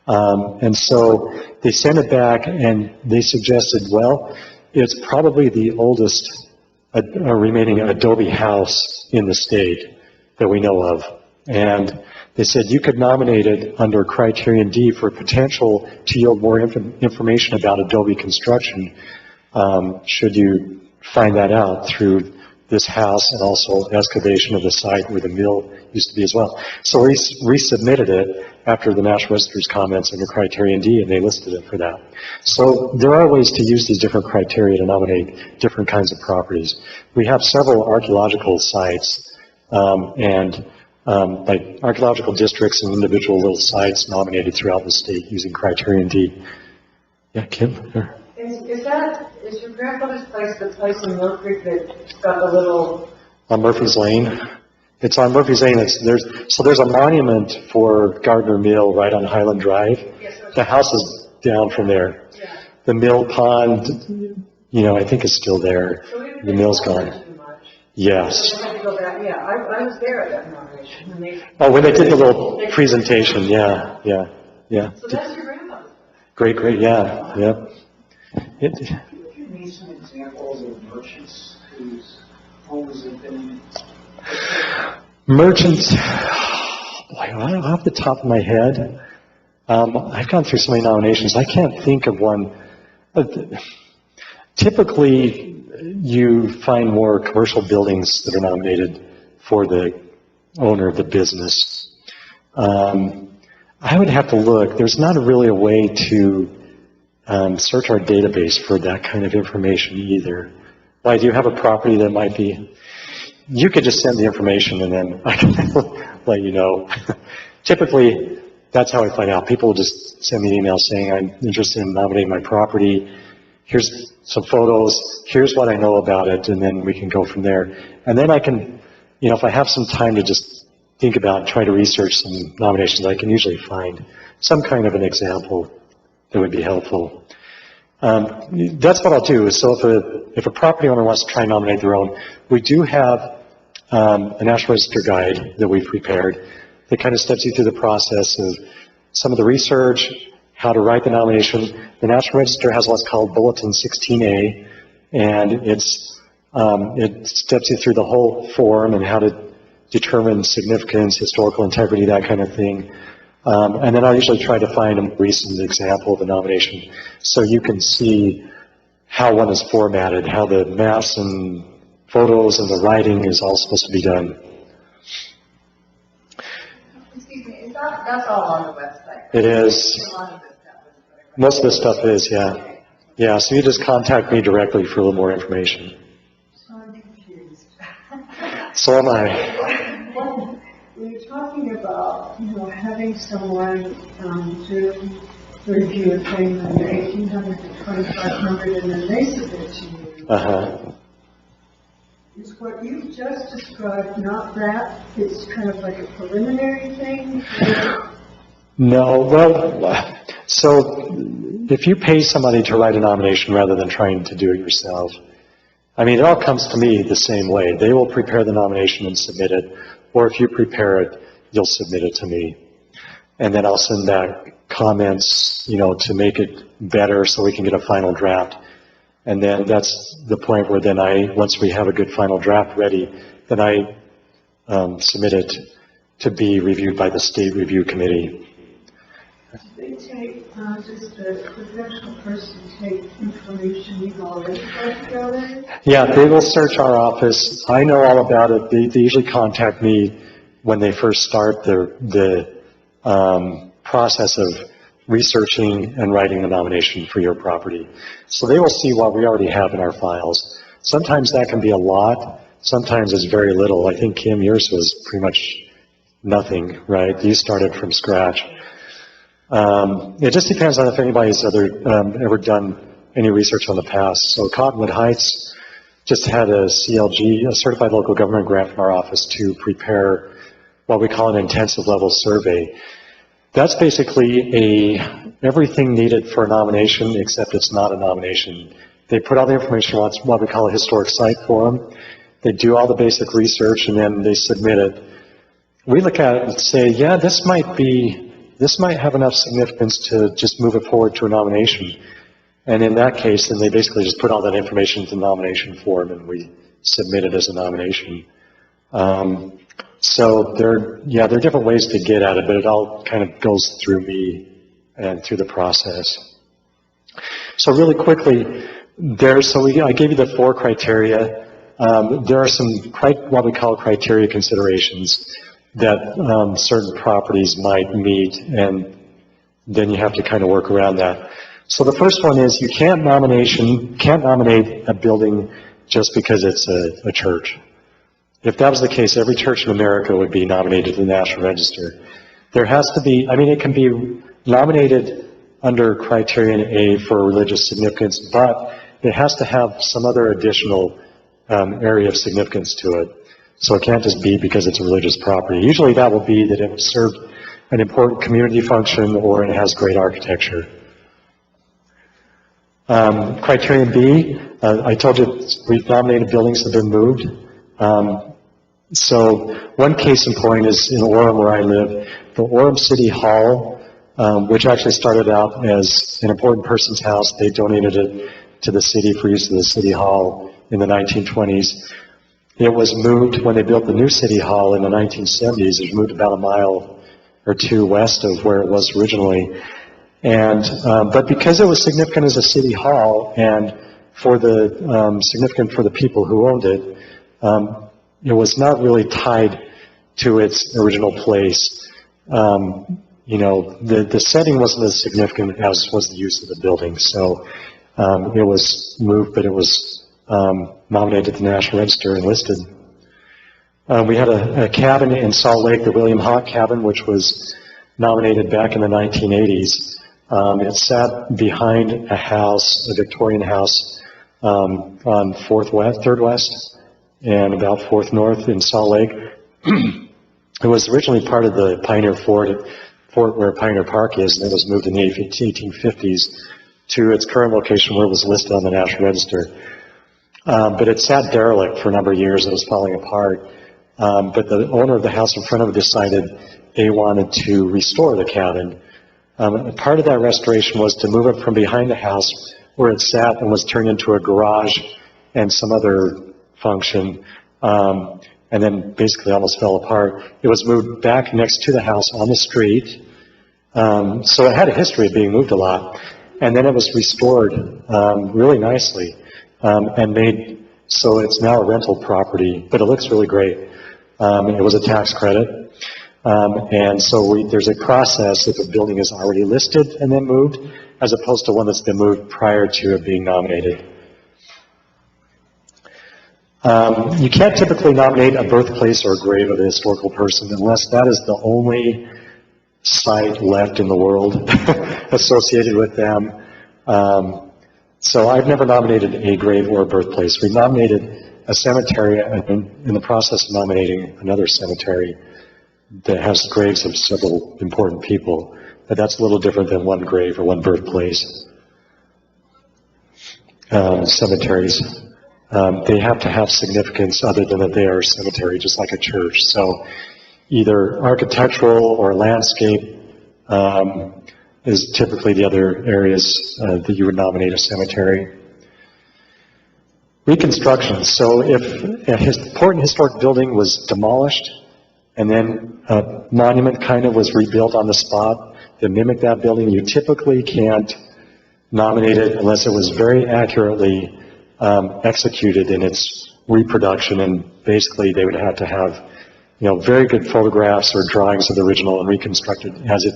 And so they sent it back and they suggested, well, it's probably the oldest remaining adobe house in the state that we know of. And they said you could nominate it under criterion D for potential to yield more information about adobe construction, should you find that out through this house and also excavation of the site where the mill used to be as well. So we resubmitted it after the National Register's comments under criterion D, and they listed it for that. So there are ways to use these different criteria to nominate different kinds of properties. We have several archaeological sites like archaeological districts and individual little sites nominated throughout the state using criterion D. Yeah, Kim? Here. Is your grandfather's place the place in Mill Creek that's got the little? On Murphy's Lane. It's on Murphy's Lane. There's a monument for Gardner Mill right on Highland Drive. Yes, The house is down from there. yeah. The mill pond, I think is still there. So we didn't The mill's go there gone. too much. Yes. We had to go back, yeah, I was there at that nomination when they. Oh, when they did the little presentation, yeah. So that's your grandfather's. Great, yeah. Give me some examples of merchants whose homes have been. Merchants, boy, off the top of my head, I've gone through so many nominations, I can't think of one. Typically, you find more commercial buildings that are nominated for the owner of the business. I would have to look. There's not really a way to search our database for that kind of information either. Why, do you have a property that might be? You could just send the information and then I can let you know. Typically, that's how I find out. People will just send me an email saying, I'm interested in nominating my property. Here's some photos. Here's what I know about it. And then we can go from there. And then I can, if I have some time to just think about, try to research some nominations, I can usually find some kind of an example that would be helpful. That's what I'll do. So if a property owner wants to try and nominate their own, we do have a National Register guide that we've prepared that kind of steps you through the process of some of the research, how to write the nomination. The National Register has what's called Bulletin 16A, and it steps you through the whole form and how to determine significance, historical integrity, that kind of thing. And then I usually try to find a recent example of a nomination so you can see how one is formatted, how the maps and photos and the writing is all supposed to be done. Excuse me, that's all on the website? It is. A lot of this stuff is whatever. Most of this stuff is, yeah. Yeah, so you just contact me directly for a little more information. So I'm confused. So am I. When you're talking about, having someone do review a claim under 1,800 to 2,500 and then they submit to you, Uh-huh. is what you just described not that? It's kind of like a preliminary thing? No, well, so if you pay somebody to write a nomination rather than trying to do it yourself, it all comes to me the same way. They will prepare the nomination and submit it, or if you prepare it, you'll submit it to me. And then I'll send back comments, to make it better so we can get a final draft. And then that's the point where then once we have a good final draft ready, then I submit it to be reviewed by the State Review Committee. They take, does the professional person take information you've already put together? Yeah, they will search our office. I know all about it. They usually contact me when they first start the process of researching and writing the nomination for your property. So they will see what we already have in our files. Sometimes that can be a lot, sometimes it's very little. I think, Kim, yours was pretty much nothing, right? You started from scratch. It just depends on if anybody's ever done any research on the past. So Cottonwood Heights just had a CLG, a Certified Local Government grant from our office to prepare what we call an intensive level survey. That's basically everything needed for a nomination, except it's not a nomination. They put all the information on what we call a historic site form. They do all the basic research, and then they submit it. We look at it and say, yeah, this might have enough significance to just move it forward to a nomination. And in that case, then they basically just put all that information into the nomination form, and we submit it as a nomination. So there are different ways to get at it, but it all kind of goes through me and through the process. So really quickly, I gave you the 4 criteria. There are some what we call criteria considerations that certain properties might meet, and then you have to kind of work around that. So the first one is you can't nominate a building just because it's a church. If that was the case, every church in America would be nominated to the National Register. There has to be, it can be nominated under criterion A for religious significance, but it has to have some other additional area of significance to it. So it can't just be because it's a religious property. Usually that will be that it served an important community function or it has great architecture. Criterion B, I told you we've nominated buildings that have been moved. So one case in point is in Orem, where I live. The Orem City Hall, which actually started out as an important person's house, they donated it to the city for use of the city hall in the 1920s. It was moved when they built the new city hall in the 1970s. It was moved about a mile or 2 west of where it was originally. And but because it was significant as a city hall and significant for the people who owned it, it was not really tied to its original place. The setting wasn't as significant as was the use of the building. So it was moved, but it was nominated to the National Register and listed. We had a cabin in Salt Lake, the William Hawk Cabin, which was nominated back in the 1980s. It sat behind a house, a Victorian house, on 3rd West and about 4th North in Salt Lake. It was originally part of the Pioneer Fort where Pioneer Park is, and it was moved in the 1850s to its current location where it was listed on the National Register. But it sat derelict for a number of years. It was falling apart. But the owner of the house in front of it decided they wanted to restore the cabin. Part of that restoration was to move it from behind the house where it sat and was turned into a garage and some other function, and then basically almost fell apart. It was moved back next to the house on the street. So it had a history of being moved a lot. And then it was restored really nicely and made so it's now a rental property, but it looks really great. It was a tax credit. And so there's a process if a building is already listed and then moved, as opposed to one that's been moved prior to it being nominated. You can't typically nominate a birthplace or a grave of a historical person unless that is the only site left in the world associated with them. So I've never nominated a grave or a birthplace. We nominated a cemetery and in the process of nominating another cemetery that has graves of several important people. But that's a little different than one grave or one birthplace. Cemeteries. They have to have significance other than that they are a cemetery, just like a church. So either architectural or landscape is typically the other areas that you would nominate a cemetery. Reconstruction. So if an important historic building was demolished and then a monument kind of was rebuilt on the spot that mimicked that building, you typically can't nominate it unless it was very accurately executed in its reproduction, and basically they would have to have very good photographs or drawings of the original and reconstructed as it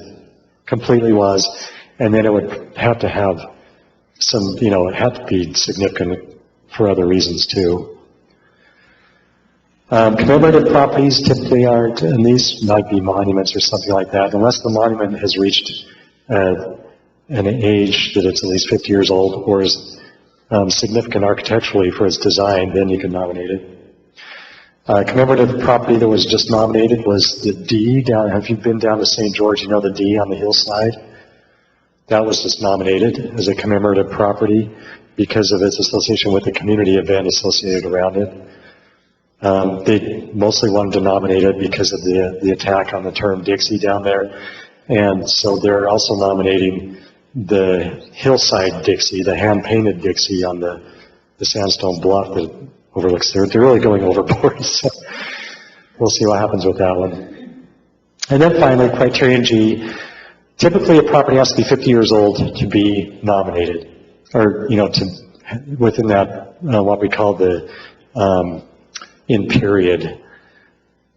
completely was, and then it would have to have some, it had to be significant for other reasons too. Commemorative properties typically aren't, and these might be monuments or something like that, unless the monument has reached an age that it's at least 50 years old or is significant architecturally for its design, then you can nominate it. Commemorative property that was just nominated was the D down, have you been down to St. George, you know the D on the hillside? That was just nominated as a commemorative property because of its association with the community event associated around it. They mostly wanted to nominate it because of the attack on the term Dixie down there. And so they're also nominating the hillside Dixie, the hand-painted Dixie on the sandstone bluff that overlooks there. They're really going overboard, so we'll see what happens with that one. And then finally, criterion G, typically a property has to be 50 years old to be nominated, or, you know, within that, what we call the in period.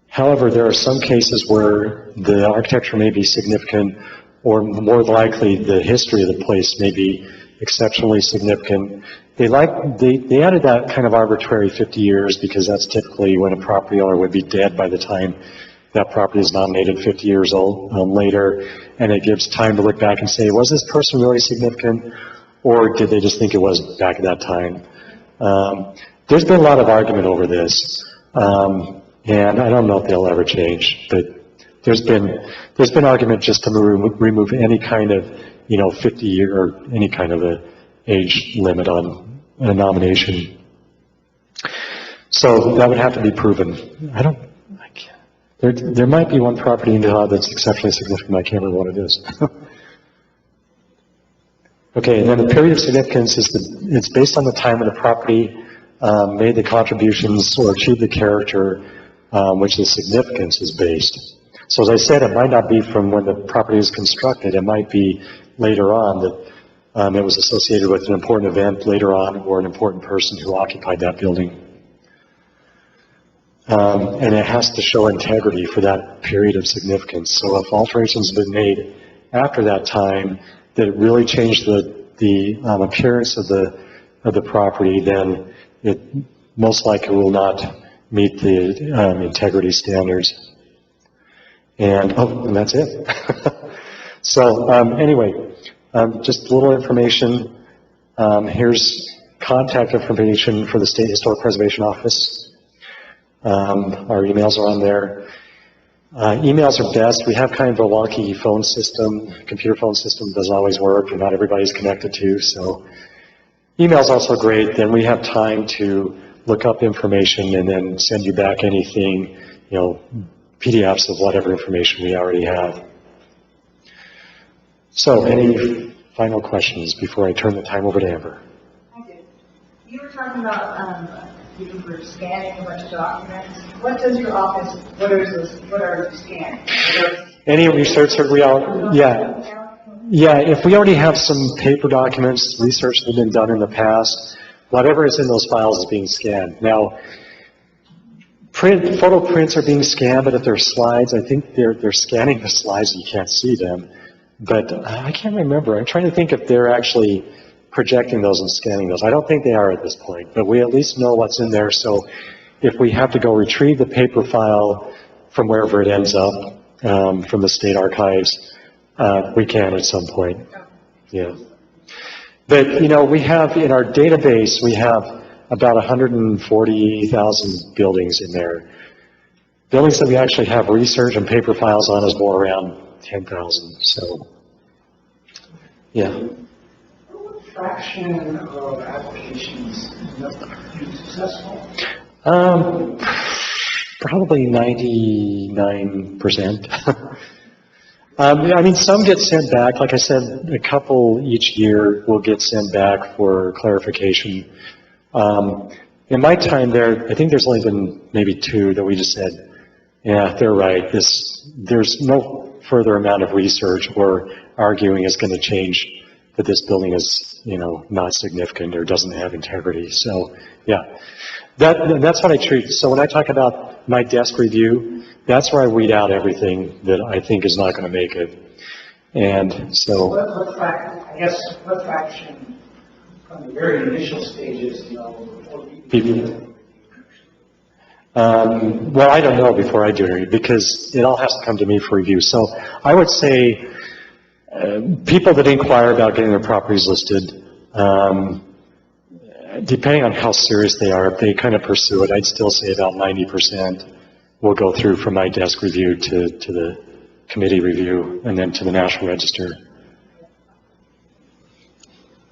However, there are some cases where the architecture may be significant, or more likely the history of the place may be exceptionally significant. They added that kind of arbitrary 50 years because that's typically when a property owner would be dead by the time that property is nominated 50 years old later, and it gives time to look back and say, was this person really significant, or did they just think it was back at that time? There's been a lot of argument over this, and I don't know if they'll ever change, but there's been argument just to remove any kind of, 50-year or any kind of a age limit on a nomination. So that would have to be proven. There might be one property in Nevada that's exceptionally significant. I can't remember what it is. Okay, and then the period of significance is it's based on the time when the property made the contributions or achieved the character which the significance is based. So as I said, it might not be from when the property is constructed. It might be later on that it was associated with an important event later on or an important person who occupied that building. And it has to show integrity for that period of significance. So if alterations have been made after that time that really changed the appearance of the property, then it most likely will not meet the integrity standards. And that's it. So anyway, just a little information. Here's contact information for the State Historic Preservation Office. Our emails are on there. Emails are best. We have kind of a wonky phone system. Computer phone system doesn't always work, and not everybody's connected to. So email's also great. Then we have time to look up information and then send you back anything, PDFs of whatever information we already have. So, any final questions before I turn the time over to Amber? I did. You were talking about you were scanning a bunch of documents. What does your office? What are you scanning? Any research that we all? Yeah. If we already have some paper documents, research that has been done in the past, whatever is in those files is being scanned. Now, photo prints are being scanned, but if they're slides, I think they're scanning the slides and you can't see them. But I can't remember. I'm trying to think if they're actually projecting those and scanning those. I don't think they are at this point, but we at least know what's in there. So if we have to go retrieve the paper file from wherever it ends up, from the state archives, we can at some point. Yeah. But, we have in our database, we have about 140,000 buildings in there. Buildings that we actually have research and paper files on is more around 10,000. So, yeah. What fraction of applications end up being successful? Probably 99%. Some get sent back. Like I said, a couple each year will get sent back for clarification. In my time there, I think there's only been maybe 2 that we just said, yeah, they're right. There's no further amount of research or arguing is going to change that this building is, not significant or doesn't have integrity. So, yeah, that's what I treat. So when I talk about my desk review, that's where I weed out everything that I think is not going to make it. And so, what fraction from the very initial stages, before you People- Well, I don't know before I do it, because it all has to come to me for review. So I would say, people that inquire about getting their properties listed, depending on how serious they are, if they kind of pursue it, I'd still say about 90% will go through from my desk review to the committee review and then to the National Register.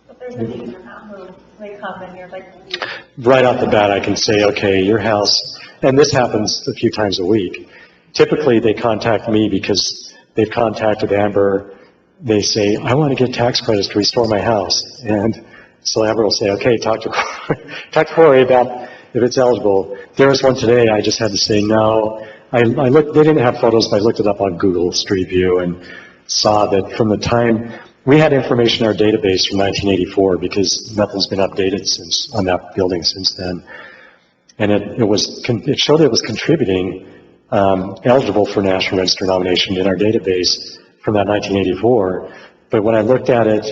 But there's a thing about who they come and you're like, Right off the bat, I can say, okay, your house, and this happens a few times a week. Typically, they contact me because they've contacted Amber. They say, I want to get tax credits to restore my house. And so Amber will say, okay, talk to Corey about if it's eligible. There was one today, I just had to say, no. I looked, they didn't have photos, but I looked it up on Google Street View and saw that from the time, we had information in our database from 1984 because nothing's been updated since, on that building since then. And it showed it was contributing, eligible for National Register nomination in our database from that 1984. But when I looked at it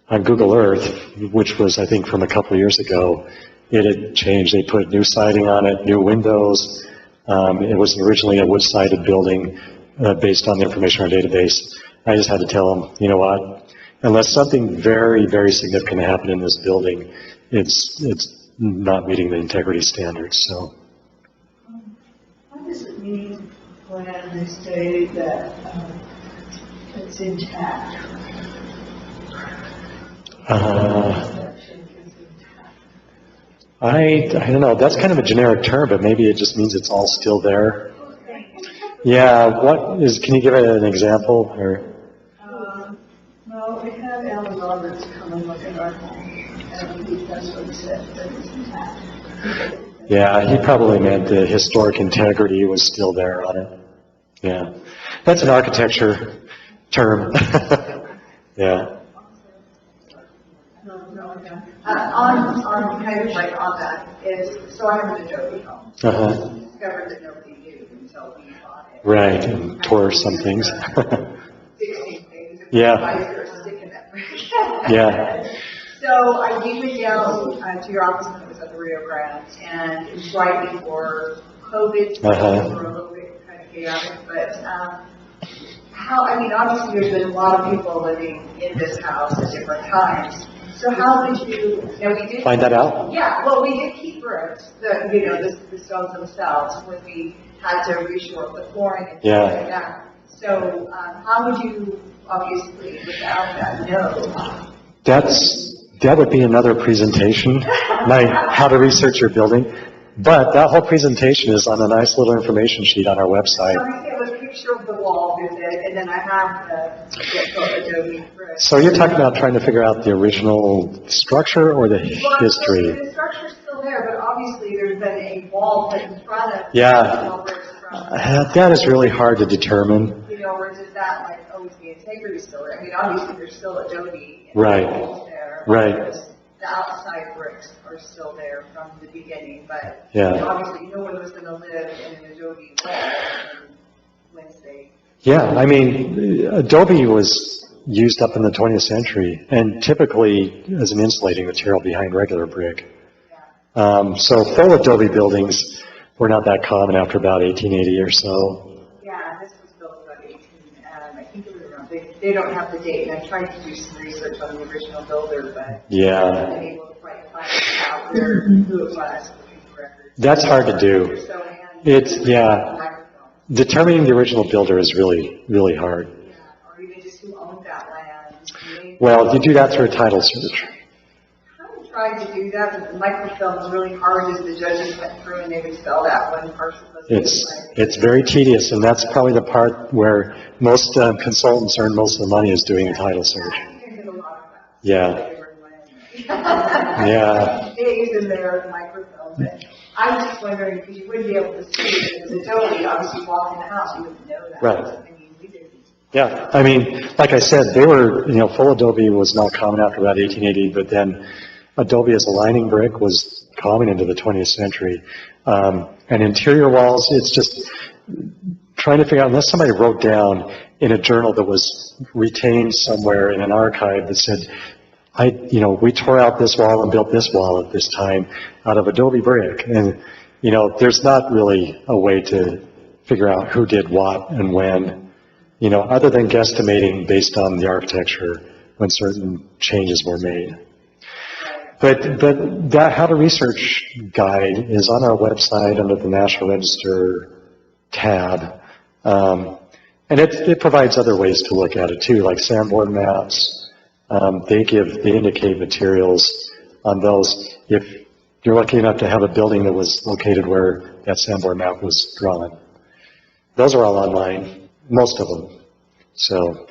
on Google Earth, which was, I think, from a couple of years ago, it had changed. They put new siding on it, new windows. It was originally a wood-sided building, based on the information in our database. I just had to tell them, you know what, unless something very, very significant happened in this building, it's not meeting the integrity standards, so. What does it mean when they say that it's intact? I don't know, that's kind of a generic term, but maybe it just means it's all still there. Yeah, can you give it an example, or? Well, we had Alan Roberts come and look at our home, and that's what he said, that it's intact. Yeah, he probably meant the historic integrity was still there on it. Yeah, that's an architecture term. Yeah. On kind of like on that is, so I have an Adobe home. Uh-huh. Discovered that nobody knew until we bought it. Right, and tore some things. 16 things. Yeah. Are sticking that brick. Yeah. So I went down to your office when it was at the Rio Grande, and it was right before COVID, so Uh-huh. we were a little bit kind of chaotic, but obviously there's been a lot of people living in this house at different times. So how did you, we did. Find that out? Yeah, well, we did keep bricks, the stones themselves, when we had to reshore the flooring and things like that. So, how would you, obviously, without that, know? That would be another presentation, like how to research your building. But that whole presentation is on a nice little information sheet on our website. I have a picture of the wall with it, and then I have the Adobe bricks. So you're talking about trying to figure out the original structure or the history? The structure's still there, but obviously there's been a wall put in front of. Yeah. That is really hard to determine. Or does that always the integrity still there? Obviously there's still Adobe. Right. There. Right. The outside bricks are still there from the beginning, but Yeah. no one was going to live in an Adobe wall Wednesday. Yeah, Adobe was used up in the 20th century and typically as an insulating material behind regular brick. So full Adobe buildings were not that common after about 1880 or so. Yeah, this was built about 18, I think it was around, they don't have the date, and I tried to do some research on the original builder, but I Yeah, wasn't able to quite find out who it was, looking for records. that's hard to do. They're so handy. Microphone. Determining the original builder is really, really hard. Yeah, or even just who owned that land. Well, you do that through a title search. I tried to do that, but the microfilm was really hard as the judges went through and they would spell that one parcel. It's very tedious, and that's probably the part where most consultants earn most of the money is doing a title search. Yeah. Yeah. Days in there of the microfilm, but I was just wondering, because you wouldn't be able to see it, it was Adobe, obviously you walked in the house, you wouldn't know that. Right. We didn't. Yeah, like I said, they were, full Adobe was not common after about 1880, but then Adobe as a lining brick was common into the 20th century. And interior walls, it's just trying to figure out, unless somebody wrote down in a journal that was retained somewhere in an archive that said, we tore out this wall and built this wall at this time out of adobe brick. And, there's not really a way to figure out who did what and when, other than guesstimating based on the architecture when certain changes were made. But that How to Research guide is on our website under the National Register tab. And it provides other ways to look at it too, like Sanborn maps. They indicate materials on those. If you're lucky enough to have a building that was located where that Sanborn map was drawn. Those are all online, most of them. So,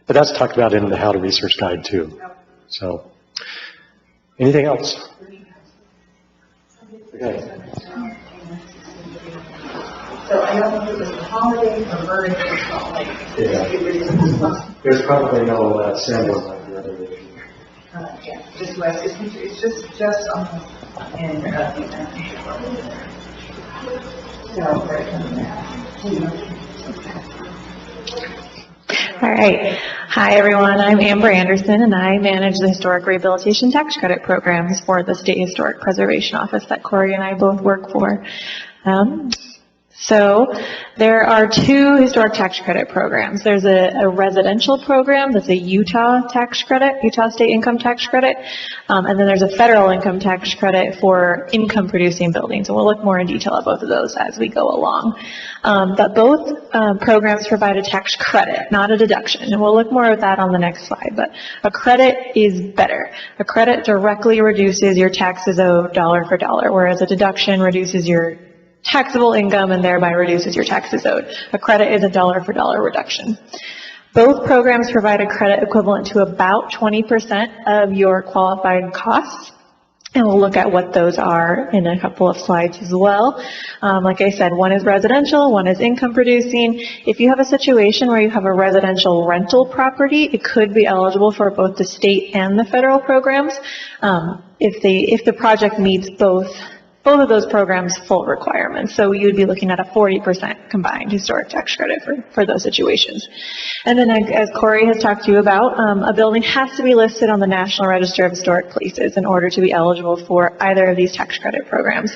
but that's talked about in the How to Research guide too. So, anything else? Okay. So I don't know if it was a holiday or birthday or something. There's probably no Sanborn map the other way. Yeah, just west, it's just on the end of the So, All right. Hi, everyone. I'm Amber Anderson, and I manage the Historic Rehabilitation Tax Credit Programs for the State Historic Preservation Office that Corey and I both work for. So there are two historic tax credit programs. There's a residential program that's a Utah tax credit, Utah State Income Tax Credit, and then there's a federal income tax credit for income producing buildings. And we'll look more in detail at both of those as we go along. But both programs provide a tax credit, not a deduction. And we'll look more at that on the next slide. But a credit is better. A credit directly reduces your taxes owed dollar for dollar, whereas a deduction reduces your taxable income and thereby reduces your taxes owed. A credit is a dollar for dollar reduction. Both programs provide a credit equivalent to about 20% of your qualified costs. And we'll look at what those are in a couple of slides as well. Like I said, one is residential, one is income producing. If you have a situation where you have a residential rental property, it could be eligible for both the state and the federal programs if the project meets both of those programs' full requirements. So you'd be looking at a 40% combined historic tax credit for those situations. And then as Corey has talked to you about, a building has to be listed on the National Register of Historic Places in order to be eligible for either of these tax credit programs.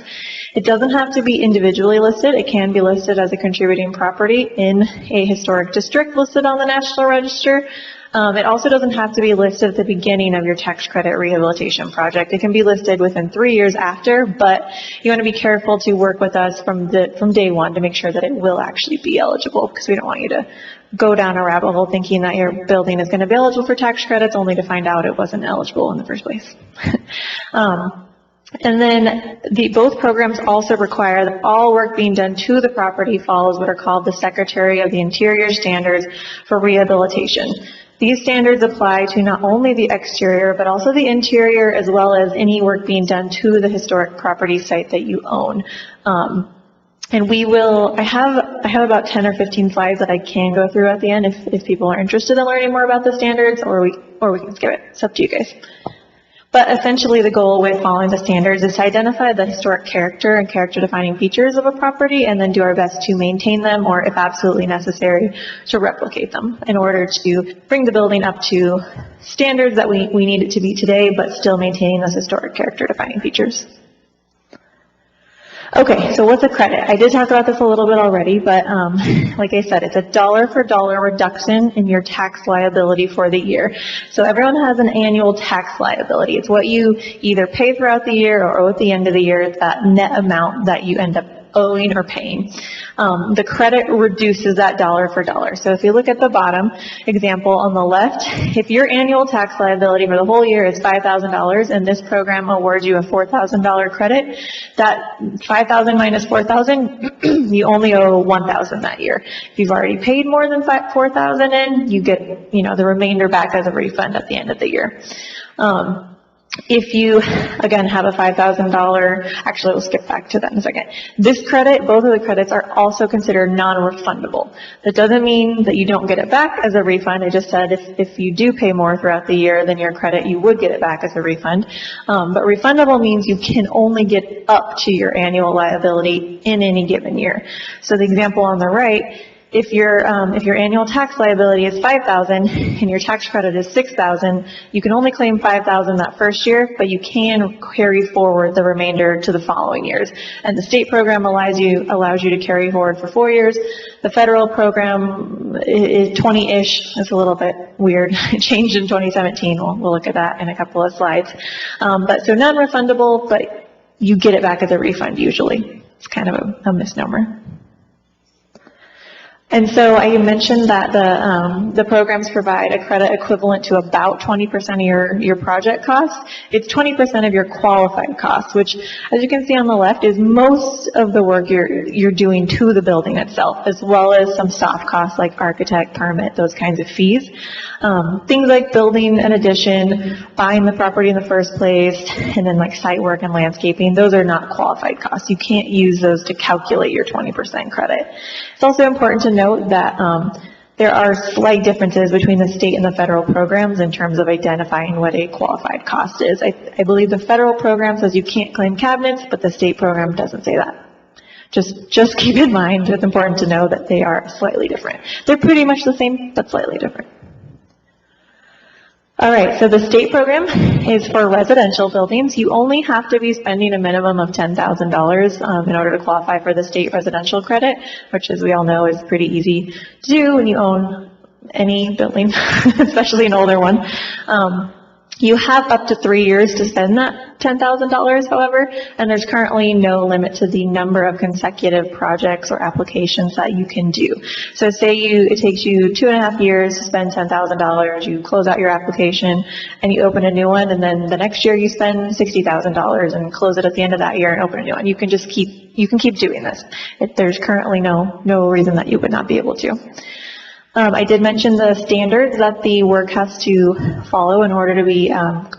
It doesn't have to be individually listed. It can be listed as a contributing property in a historic district listed on the National Register. It also doesn't have to be listed at the beginning of your tax credit rehabilitation project. It can be listed within 3 years after, but you want to be careful to work with us from day one to make sure that it will actually be eligible, because we don't want you to go down a rabbit hole thinking that your building is going to be eligible for tax credits only to find out it wasn't eligible in the first place. And then both programs also require that all work being done to the property follows what are called the Secretary of the Interior standards for rehabilitation. These standards apply to not only the exterior, but also the interior, as well as any work being done to the historic property site that you own. And I have about 10 or 15 slides that I can go through at the end if people are interested in learning more about the standards, or we can skip it. It's up to you guys. But essentially the goal with following the standards is to identify the historic character and character defining features of a property and then do our best to maintain them, or if absolutely necessary, to replicate them in order to bring the building up to standards that we need it to be today, but still maintaining those historic character defining features. Okay, so what's a credit? I did talk about this a little bit already, but like I said, it's a dollar for dollar reduction in your tax liability for the year. So everyone has an annual tax liability. It's what you either pay throughout the year or owe at the end of the year. It's that net amount that you end up owing or paying. The credit reduces that dollar for dollar. So if you look at the bottom example on the left, if your annual tax liability for the whole year is $5,000 and this program awards you a $4,000 credit, that $5,000 minus $4,000, you only owe $1,000 that year. If you've already paid more than $4,000 in, you get the remainder back as a refund at the end of the year. If you, again, have a $5,000, actually we'll skip back to that in a second. This credit, both of the credits are also considered non-refundable. That doesn't mean that you don't get it back as a refund. I just said if you do pay more throughout the year than your credit, you would get it back as a refund. But refundable means you can only get up to your annual liability in any given year. So the example on the right, if your annual tax liability is $5,000 and your tax credit is $6,000, you can only claim $5,000 that first year, but you can carry forward the remainder to the following years. And the state program allows you to carry forward for 4 years. The federal program is 20-ish. It's a little bit weird. It changed in 2017. We'll look at that in a couple of slides. But so non-refundable, but you get it back as a refund usually. It's kind of a misnomer. And so I mentioned that the programs provide a credit equivalent to about 20% of your project costs. It's 20% of your qualified costs, which, as you can see on the left, is most of the work you're doing to the building itself, as well as some soft costs like architect, permit, those kinds of fees. Things like building an addition, buying the property in the first place, and then like site work and landscaping, those are not qualified costs. You can't use those to calculate your 20% credit. It's also important to note that there are slight differences between the state and the federal programs in terms of identifying what a qualified cost is. I believe the federal program says you can't claim cabinets, but the state program doesn't say that. Just keep in mind, it's important to know that they are slightly different. They're pretty much the same, but slightly different. All right, so the state program is for residential buildings. You only have to be spending a minimum of $10,000 in order to qualify for the state residential credit, which, as we all know, is pretty easy to do when you own any building, especially an older one. You have up to 3 years to spend that $10,000, however, and there's currently no limit to the number of consecutive projects or applications that you can do. So say it takes you 2.5 years to spend $10,000, you close out your application and you open a new one, and then the next year you spend $60,000 and close it at the end of that year and open a new one. You can keep doing this. There's currently no reason that you would not be able to. I did mention the standards that the work has to follow in order to be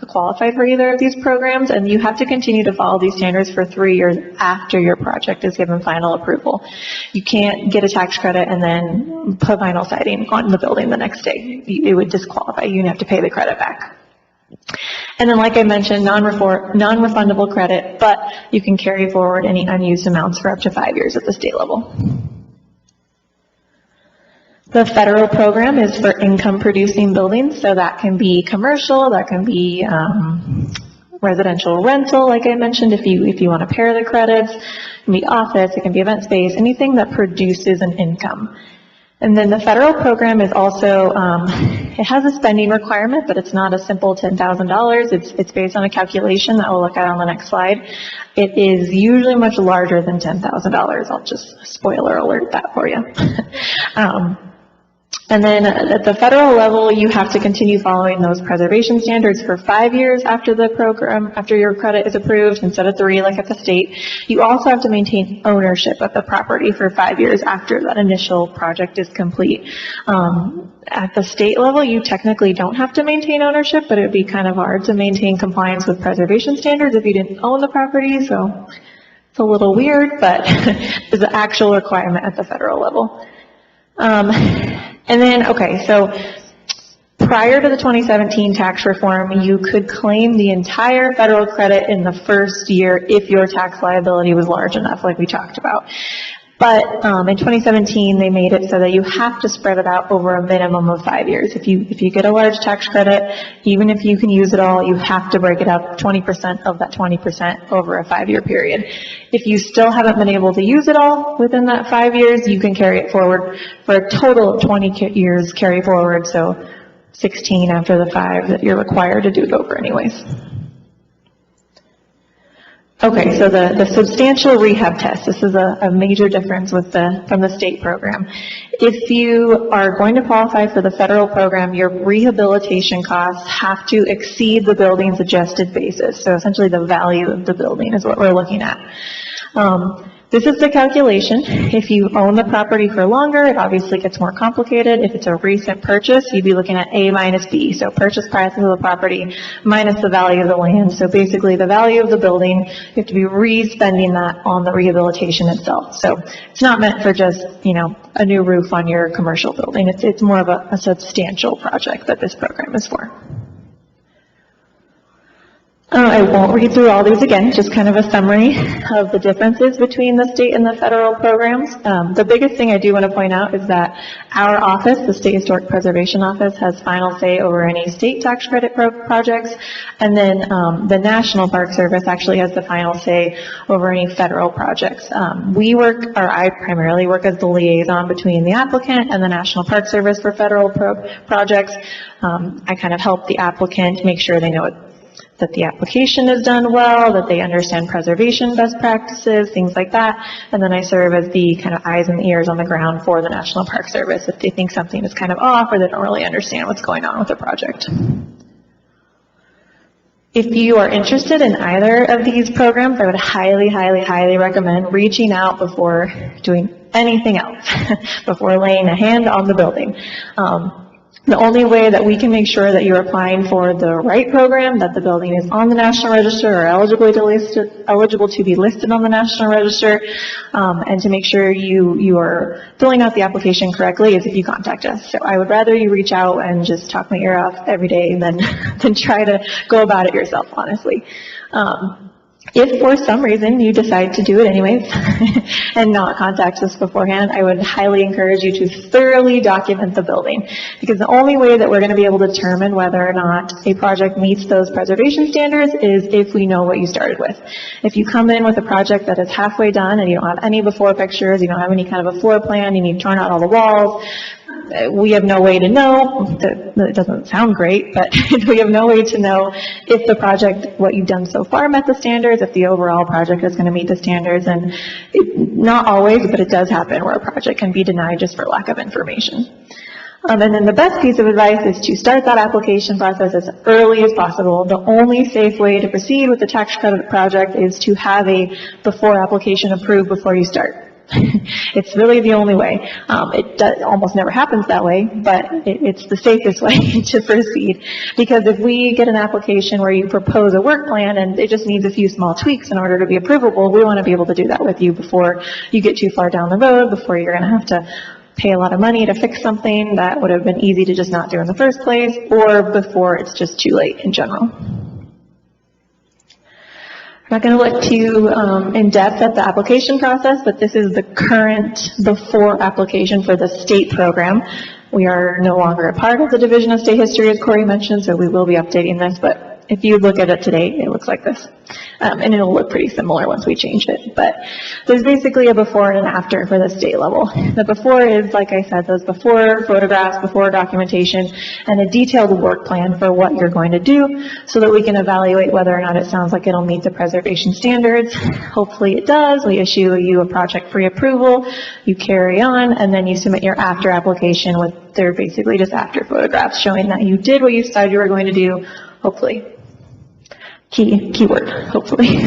qualified for either of these programs, and you have to continue to follow these standards for 3 years after your project is given final approval. You can't get a tax credit and then put vinyl siding on the building the next day. It would disqualify you and you have to pay the credit back. And then, like I mentioned, non-refundable credit, but you can carry forward any unused amounts for up to 5 years at the state level. The federal program is for income-producing buildings, so that can be commercial, that can be residential rental, like I mentioned, if you want to pair the credits. It can be office, it can be event space, anything that produces an income. And then the federal program is also, it has a spending requirement, but it's not a simple $10,000. It's based on a calculation that we'll look at on the next slide. It is usually much larger than $10,000. I'll just spoiler alert that for you. And then at the federal level, you have to continue following those preservation standards for 5 years after the program, after your credit is approved, instead of 3 like at the state. You also have to maintain ownership of the property for 5 years after that initial project is complete. At the state level, you technically don't have to maintain ownership, but it would be kind of hard to maintain compliance with preservation standards if you didn't own the property, so it's a little weird, but it's an actual requirement at the federal level. And then, okay, so prior to the 2017 tax reform, you could claim the entire federal credit in the first year if your tax liability was large enough, like we talked about. But in 2017, they made it so that you have to spread it out over a minimum of 5 years. If you get a large tax credit, even if you can use it all, you have to break it up 20% of that 20% over a 5-year period. If you still haven't been able to use it all within that 5 years, you can carry it forward for a total of 20 years carry forward, so 16 after the 5 that you're required to do it over anyways. Okay, so the substantial rehab test, this is a major difference from the state program. If you are going to qualify for the federal program, your rehabilitation costs have to exceed the building's adjusted basis. So essentially the value of the building is what we're looking at. This is the calculation. If you own the property for longer, it obviously gets more complicated. If it's a recent purchase, you'd be looking at A minus B. So purchase price of the property minus the value of the land. So basically the value of the building, you have to be re-spending that on the rehabilitation itself. So it's not meant for just, a new roof on your commercial building. It's more of a substantial project that this program is for. I won't read through all these again, just kind of a summary of the differences between the state and the federal programs. The biggest thing I do want to point out is that our office, the State Historic Preservation Office, has final say over any state tax credit projects, and then the National Park Service actually has the final say over any federal projects. I primarily work as the liaison between the applicant and the National Park Service for federal projects. I kind of help the applicant make sure they know that the application is done well, that they understand preservation best practices, things like that. And then I serve as the kind of eyes and ears on the ground for the National Park Service if they think something is kind of off or they don't really understand what's going on with the project. If you are interested in either of these programs, I would highly, highly, highly recommend reaching out before doing anything else, before laying a hand on the building. The only way that we can make sure that you're applying for the right program, that the building is on the National Register or eligible to be listed on the National Register, and to make sure you are filling out the application correctly is if you contact us. So I would rather you reach out and just talk my ear off every day than try to go about it yourself, honestly. If for some reason you decide to do it anyways and not contact us beforehand, I would highly encourage you to thoroughly document the building, because the only way that we're going to be able to determine whether or not a project meets those preservation standards is if we know what you started with. If you come in with a project that is halfway done and you don't have any before pictures, you don't have any kind of a floor plan, and you've torn out all the walls, we have no way to know. That doesn't sound great, but we have no way to know if the project, what you've done so far, met the standards, if the overall project is going to meet the standards. And not always, but it does happen where a project can be denied just for lack of information. And then the best piece of advice is to start that application process as early as possible. The only safe way to proceed with the tax credit project is to have a before application approved before you start. It's really the only way. It almost never happens that way, but it's the safest way to proceed. Because if we get an application where you propose a work plan and it just needs a few small tweaks in order to be approvable, we want to be able to do that with you before you get too far down the road, before you're going to have to pay a lot of money to fix something that would have been easy to just not do in the first place, or before it's just too late in general. I'm not going to look too in-depth at the application process, but this is the current before application for the state program. We are no longer a part of the Division of State History, as Corey mentioned, so we will be updating this, but if you look at it today, it looks like this. And it'll look pretty similar once we change it. But there's basically a before and an after for the state level. The before is, like I said, those before photographs, before documentation, and a detailed work plan for what you're going to do so that we can evaluate whether or not it sounds like it'll meet the preservation standards. Hopefully it does. We issue you a project pre-approval, you carry on, and then you submit your after application with, they're basically just after photographs showing that you did what you said you were going to do, hopefully. Keyword, hopefully.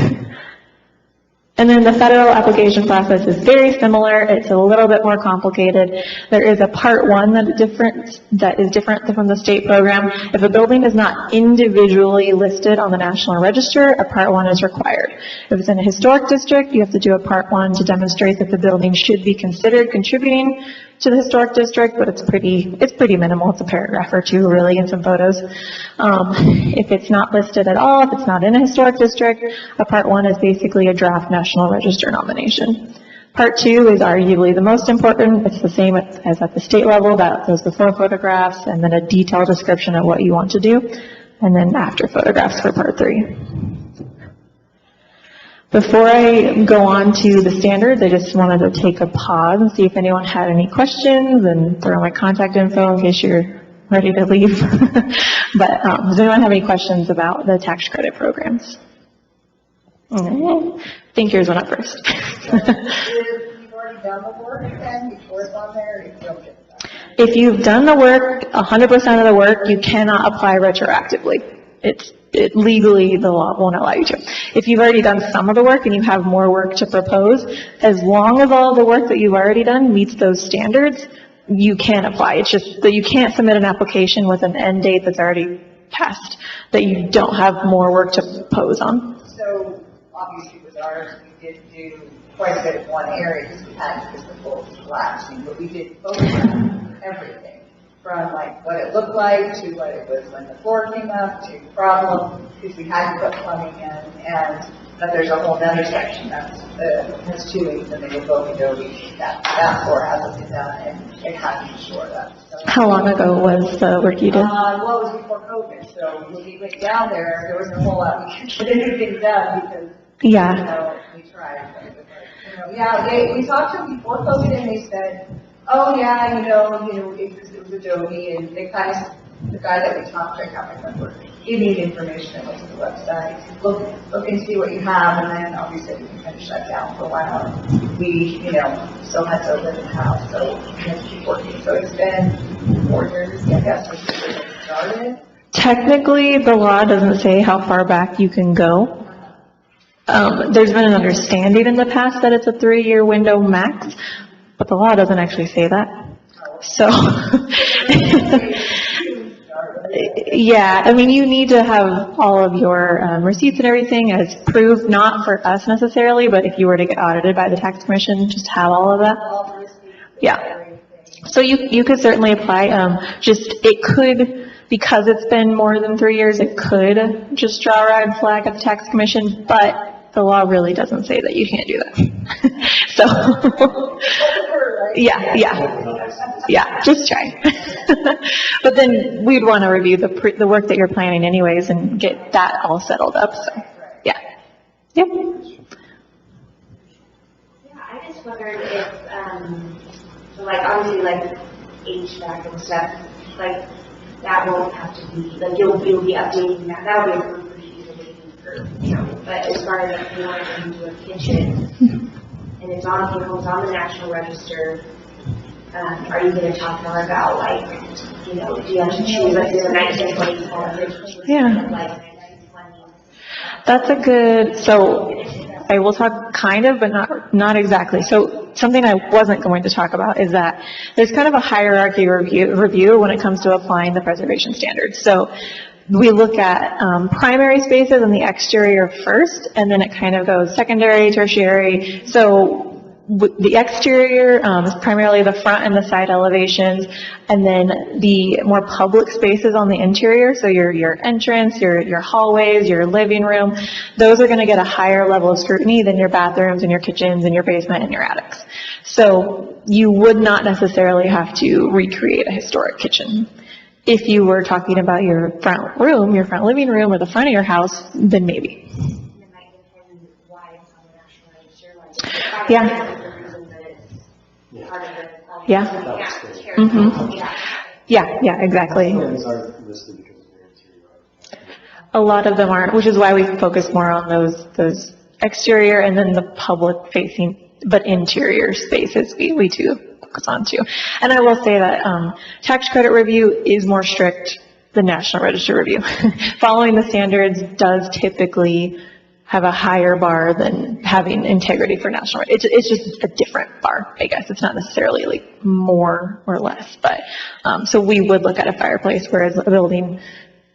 And then the federal application process is very similar. It's a little bit more complicated. There is a part one that is different from the state program. If a building is not individually listed on the National Register, a part one is required. If it's in a historic district, you have to do a part one to demonstrate that the building should be considered contributing to the historic district, but it's pretty minimal. It's a paragraph or two, really, and some photos. If it's not listed at all, if it's not in a historic district, a part one is basically a draft National Register nomination. Part two is arguably the most important. It's the same as at the state level, those before photographs, and then a detailed description of what you want to do, and then after photographs for part three. Before I go on to the standards, I just wanted to take a pause and see if anyone had any questions and throw my contact info in case you're ready to leave. But does anyone have any questions about the tax credit programs? I think yours went up first. You've already done the work then before it's on there, if you don't get it done? If you've done the work, 100% of the work, you cannot apply retroactively. Legally, the law won't allow you to. If you've already done some of the work and you have more work to propose, as long as all the work that you've already done meets those standards, you can apply. It's just that you can't submit an application with an end date that's already passed, that you don't have more work to propose on. So obviously with ours, we did do quite a bit of one area because we had, because the floor was collapsing, but we did photograph everything. from like what it looked like to what it was when the floor came up to problem, because we had to put plumbing in, and but there's a whole other section that's, has 2 weeks, and they were both adobe, that floor hasn't been done, and it had to be shored up. So, How long ago was the work you did? well, it was before COVID, so when we went down there was a whole lot, we couldn't get anything done because, Yeah. you know, we tried. But it was like, you know, yeah, we talked to them before COVID, and they said, oh, yeah, it was Adobe, and they kind of, the guy that we talked to, I can't remember, you need information, went to the website, look and see what you have, and then obviously we can kind of shut down for a while. We, still had to live in the house, so we had to keep working. So it's been 4 years, I guess, since we started. Technically, the law doesn't say how far back you can go. There's been an understanding in the past that it's a 3-year window max, but the law doesn't actually say that. So, yeah, I mean, you need to have all of your receipts and everything as proof, not for us necessarily, but if you were to get audited by the tax commission, just have all of that. Yeah. So you could certainly apply, it could, because it's been more than 3 years, it could just draw a red flag at the tax commission, but the law really doesn't say that you can't do that. So, yeah, just try. But then we'd want to review the work that you're planning anyways and get that all settled up, so, yeah. Yep. Yeah, I just wondered if, so like obviously like HVAC and stuff, like that won't have to be, like you'll be updating that, that'll be approved pretty easily for, but as far as if you want to do a kitchen, and it's on the National Register, are you going to talk more about like, do you have to choose like the 1920s or Yeah. like 1920s? That's a good, so I will talk kind of, but not exactly. So something I wasn't going to talk about is that there's kind of a hierarchy review when it comes to applying the preservation standards. So we look at primary spaces and the exterior first, and then it kind of goes secondary, tertiary. So the exterior is primarily the front and the side elevations, and then the more public spaces on the interior, so your entrance, your hallways, your living room, those are going to get a higher level of scrutiny than your bathrooms and your kitchens and your basement and your attics. So you would not necessarily have to recreate a historic kitchen. If you were talking about your front room, your front living room, or the front of your house, then maybe. Yeah. Yeah. Mm-hmm. Yeah, exactly. A lot of them aren't, which is why we focus more on those exterior and then the public facing, but interior spaces we do focus on too. And I will say that tax credit review is more strict than National Register review. Following the standards does typically have a higher bar than having integrity for national. It's just a different bar, I guess. It's not necessarily like more or less, but so we would look at a fireplace, whereas a building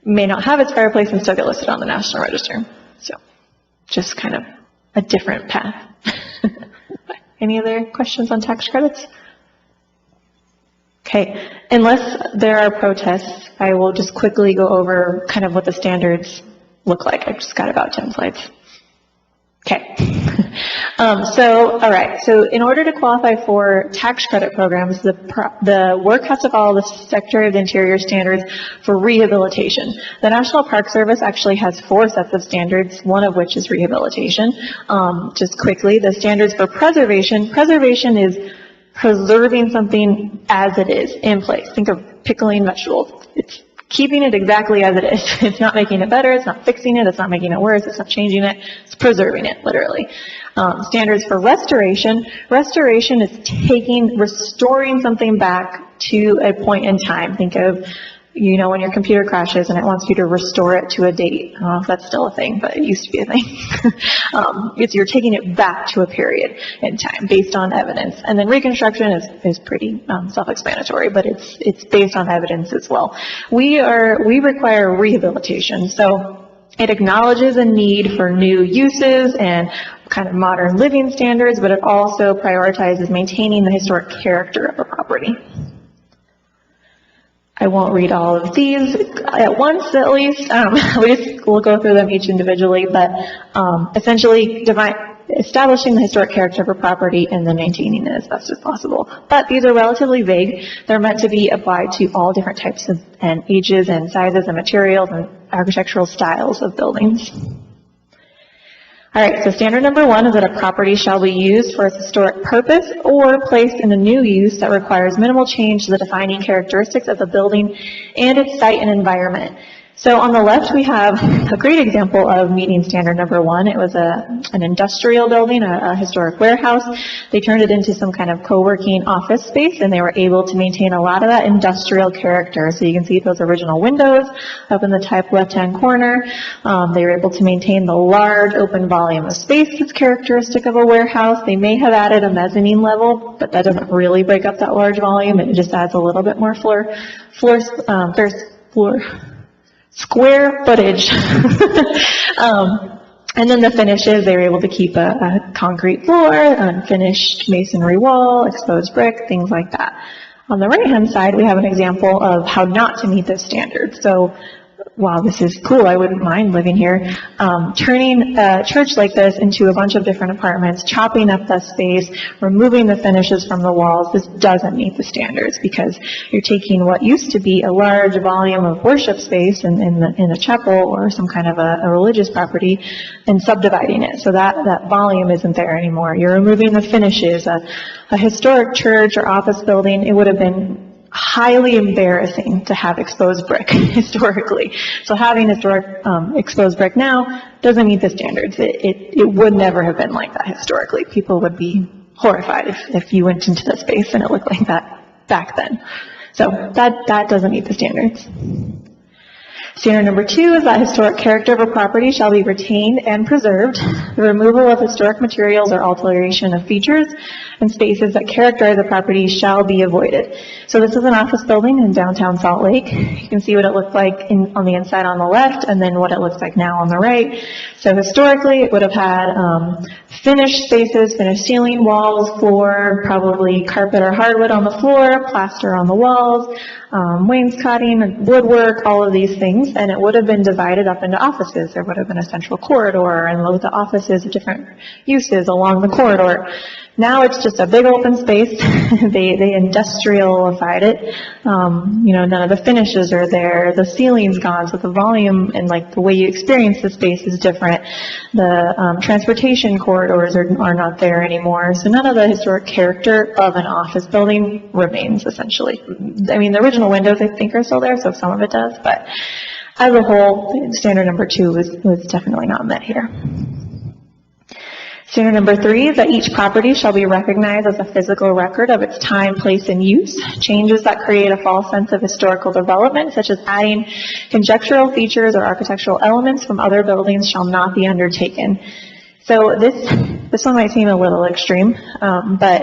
may not have its fireplace and still get listed on the National Register. So just kind of a different path. Any other questions on tax credits? Okay, unless there are protests, I will just quickly go over kind of what the standards look like. I've just got about 10 slides. Okay. All right. So in order to qualify for tax credit programs, the work has to follow the Secretary of the Interior standards for rehabilitation. The National Park Service actually has 4 sets of standards, one of which is rehabilitation. Just quickly, the standards for preservation. Preservation is preserving something as it is in place. Think of pickling vegetables. It's keeping it exactly as it is. It's not making it better, it's not fixing it, it's not making it worse, it's not changing it, it's preserving it, literally. Standards for restoration. Restoration is restoring something back to a point in time. Think of, when your computer crashes and it wants you to restore it to a date. I don't know if that's still a thing, but it used to be a thing. You're taking it back to a period in time based on evidence. And then reconstruction is pretty self-explanatory, but it's based on evidence as well. We require rehabilitation, so it acknowledges a need for new uses and kind of modern living standards, but it also prioritizes maintaining the historic character of a property. I won't read all of these at once, at least. We'll go through them each individually, but essentially establishing the historic character of a property and then maintaining it as best as possible. But these are relatively vague. They're meant to be applied to all different types of and ages and sizes and materials and architectural styles of buildings. All right, so standard number 1 is that a property shall be used for its historic purpose or placed in a new use that requires minimal change to the defining characteristics of the building and its site and environment. So on the left, we have a great example of meeting standard number 1. It was an industrial building, a historic warehouse. They turned it into some kind of co-working office space, and they were able to maintain a lot of that industrial character. So you can see those original windows up in the top left-hand corner. They were able to maintain the large open volume of space that's characteristic of a warehouse. They may have added a mezzanine level, but that doesn't really break up that large volume. It just adds a little bit more square footage. And then the finishes, they were able to keep a concrete floor, unfinished masonry wall, exposed brick, things like that. On the right-hand side, we have an example of how not to meet this standard. So wow, this is cool, I wouldn't mind living here. Turning a church like this into a bunch of different apartments, chopping up the space, removing the finishes from the walls, this doesn't meet the standards because you're taking what used to be a large volume of worship space in a chapel or some kind of a religious property and subdividing it. So that volume isn't there anymore. You're removing the finishes. A historic church or office building, it would have been highly embarrassing to have exposed brick historically. So having historic exposed brick now doesn't meet the standards. It would never have been like that historically. People would be horrified if you went into the space and it looked like that back then. So that doesn't meet the standards. Standard number 2 is that historic character of a property shall be retained and preserved. The removal of historic materials or alteration of features and spaces that characterize a property shall be avoided. So this is an office building in downtown Salt Lake. You can see what it looked like on the inside on the left and then what it looks like now on the right. So historically it would have had finished spaces, finished ceiling, walls, floor, probably carpet or hardwood on the floor, plaster on the walls, wainscoting, woodwork, all of these things, and it would have been divided up into offices. There would have been a central corridor and with the offices of different uses along the corridor. Now it's just a big open space. They industrialified it. None of the finishes are there. The ceiling's gone, so the volume and like the way you experience the space is different. The transportation corridors are not there anymore. So none of the historic character of an office building remains essentially. I mean, the original windows I think are still there, so some of it does, but as a whole, standard number 2 was definitely not met here. Standard number 3 is that each property shall be recognized as a physical record of its time, place, and use. Changes that create a false sense of historical development, such as adding conjectural features or architectural elements from other buildings, shall not be undertaken. So this one might seem a little extreme, but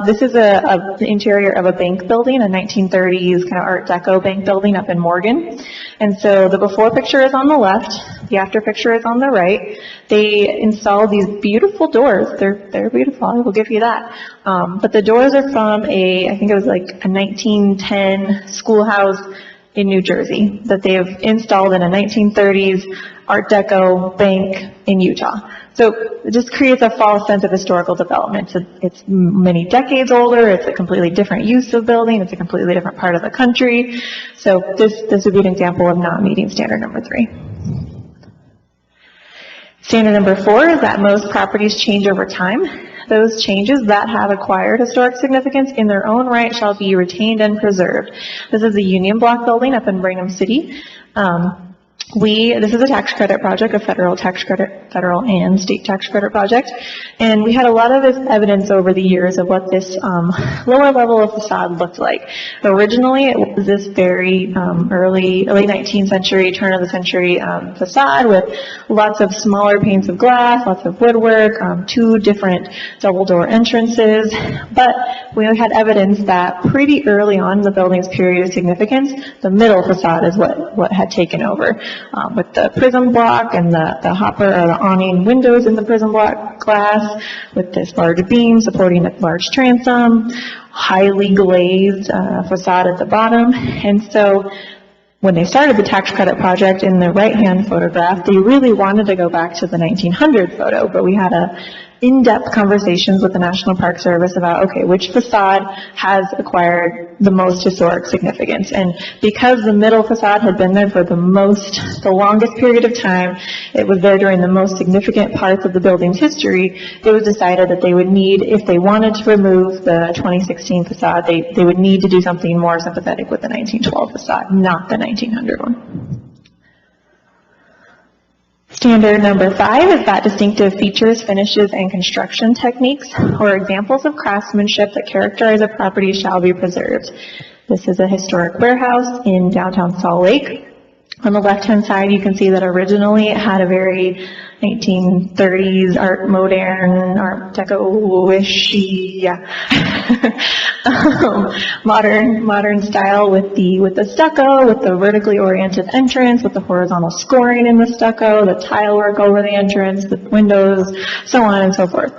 this is the interior of a bank building, a 1930s kind of Art Deco bank building up in Morgan. And so the before picture is on the left, the after picture is on the right. They installed these beautiful doors. They're beautiful, I will give you that. But the doors are from I think it was like a 1910 schoolhouse in New Jersey that they have installed in a 1930s Art Deco bank in Utah. So it just creates a false sense of historical development. So it's many decades older, it's a completely different use of building, it's a completely different part of the country. So this would be an example of not meeting standard number 3. Standard number 4 is that most properties change over time. Those changes that have acquired historic significance in their own right shall be retained and preserved. This is the Union Block building up in Brigham City. This is a tax credit project, a federal and state tax credit project, and we had a lot of evidence over the years of what this lower level of facade looked like. Originally, it was this very late 19th century, turn of the century facade with lots of smaller panes of glass, lots of woodwork, 2 different double door entrances, but we had evidence that pretty early on in the building's period of significance, the middle facade is what had taken over. with the prism block and the hopper or the awning windows in the prism block glass, with this large beam supporting a large transom, highly glazed facade at the bottom. And so when they started the tax credit project in the right-hand photograph, they really wanted to go back to the 1900 photo, but we had in-depth conversations with the National Park Service about, okay, which facade has acquired the most historic significance. And because the middle facade had been there for the longest period of time, it was there during the most significant parts of the building's history, it was decided that they would need, if they wanted to remove the 2016 facade, they would need to do something more sympathetic with the 1912 facade, not the 1900 one. Standard number 5 is that distinctive features, finishes, and construction techniques or examples of craftsmanship that characterize a property shall be preserved. This is a historic warehouse in downtown Salt Lake. On the left-hand side, you can see that originally it had a very 1930s Art Deco-ish, modern style with the stucco, with the vertically oriented entrance, with the horizontal scoring in the stucco, the tile work over the entrance, the windows, so on and so forth.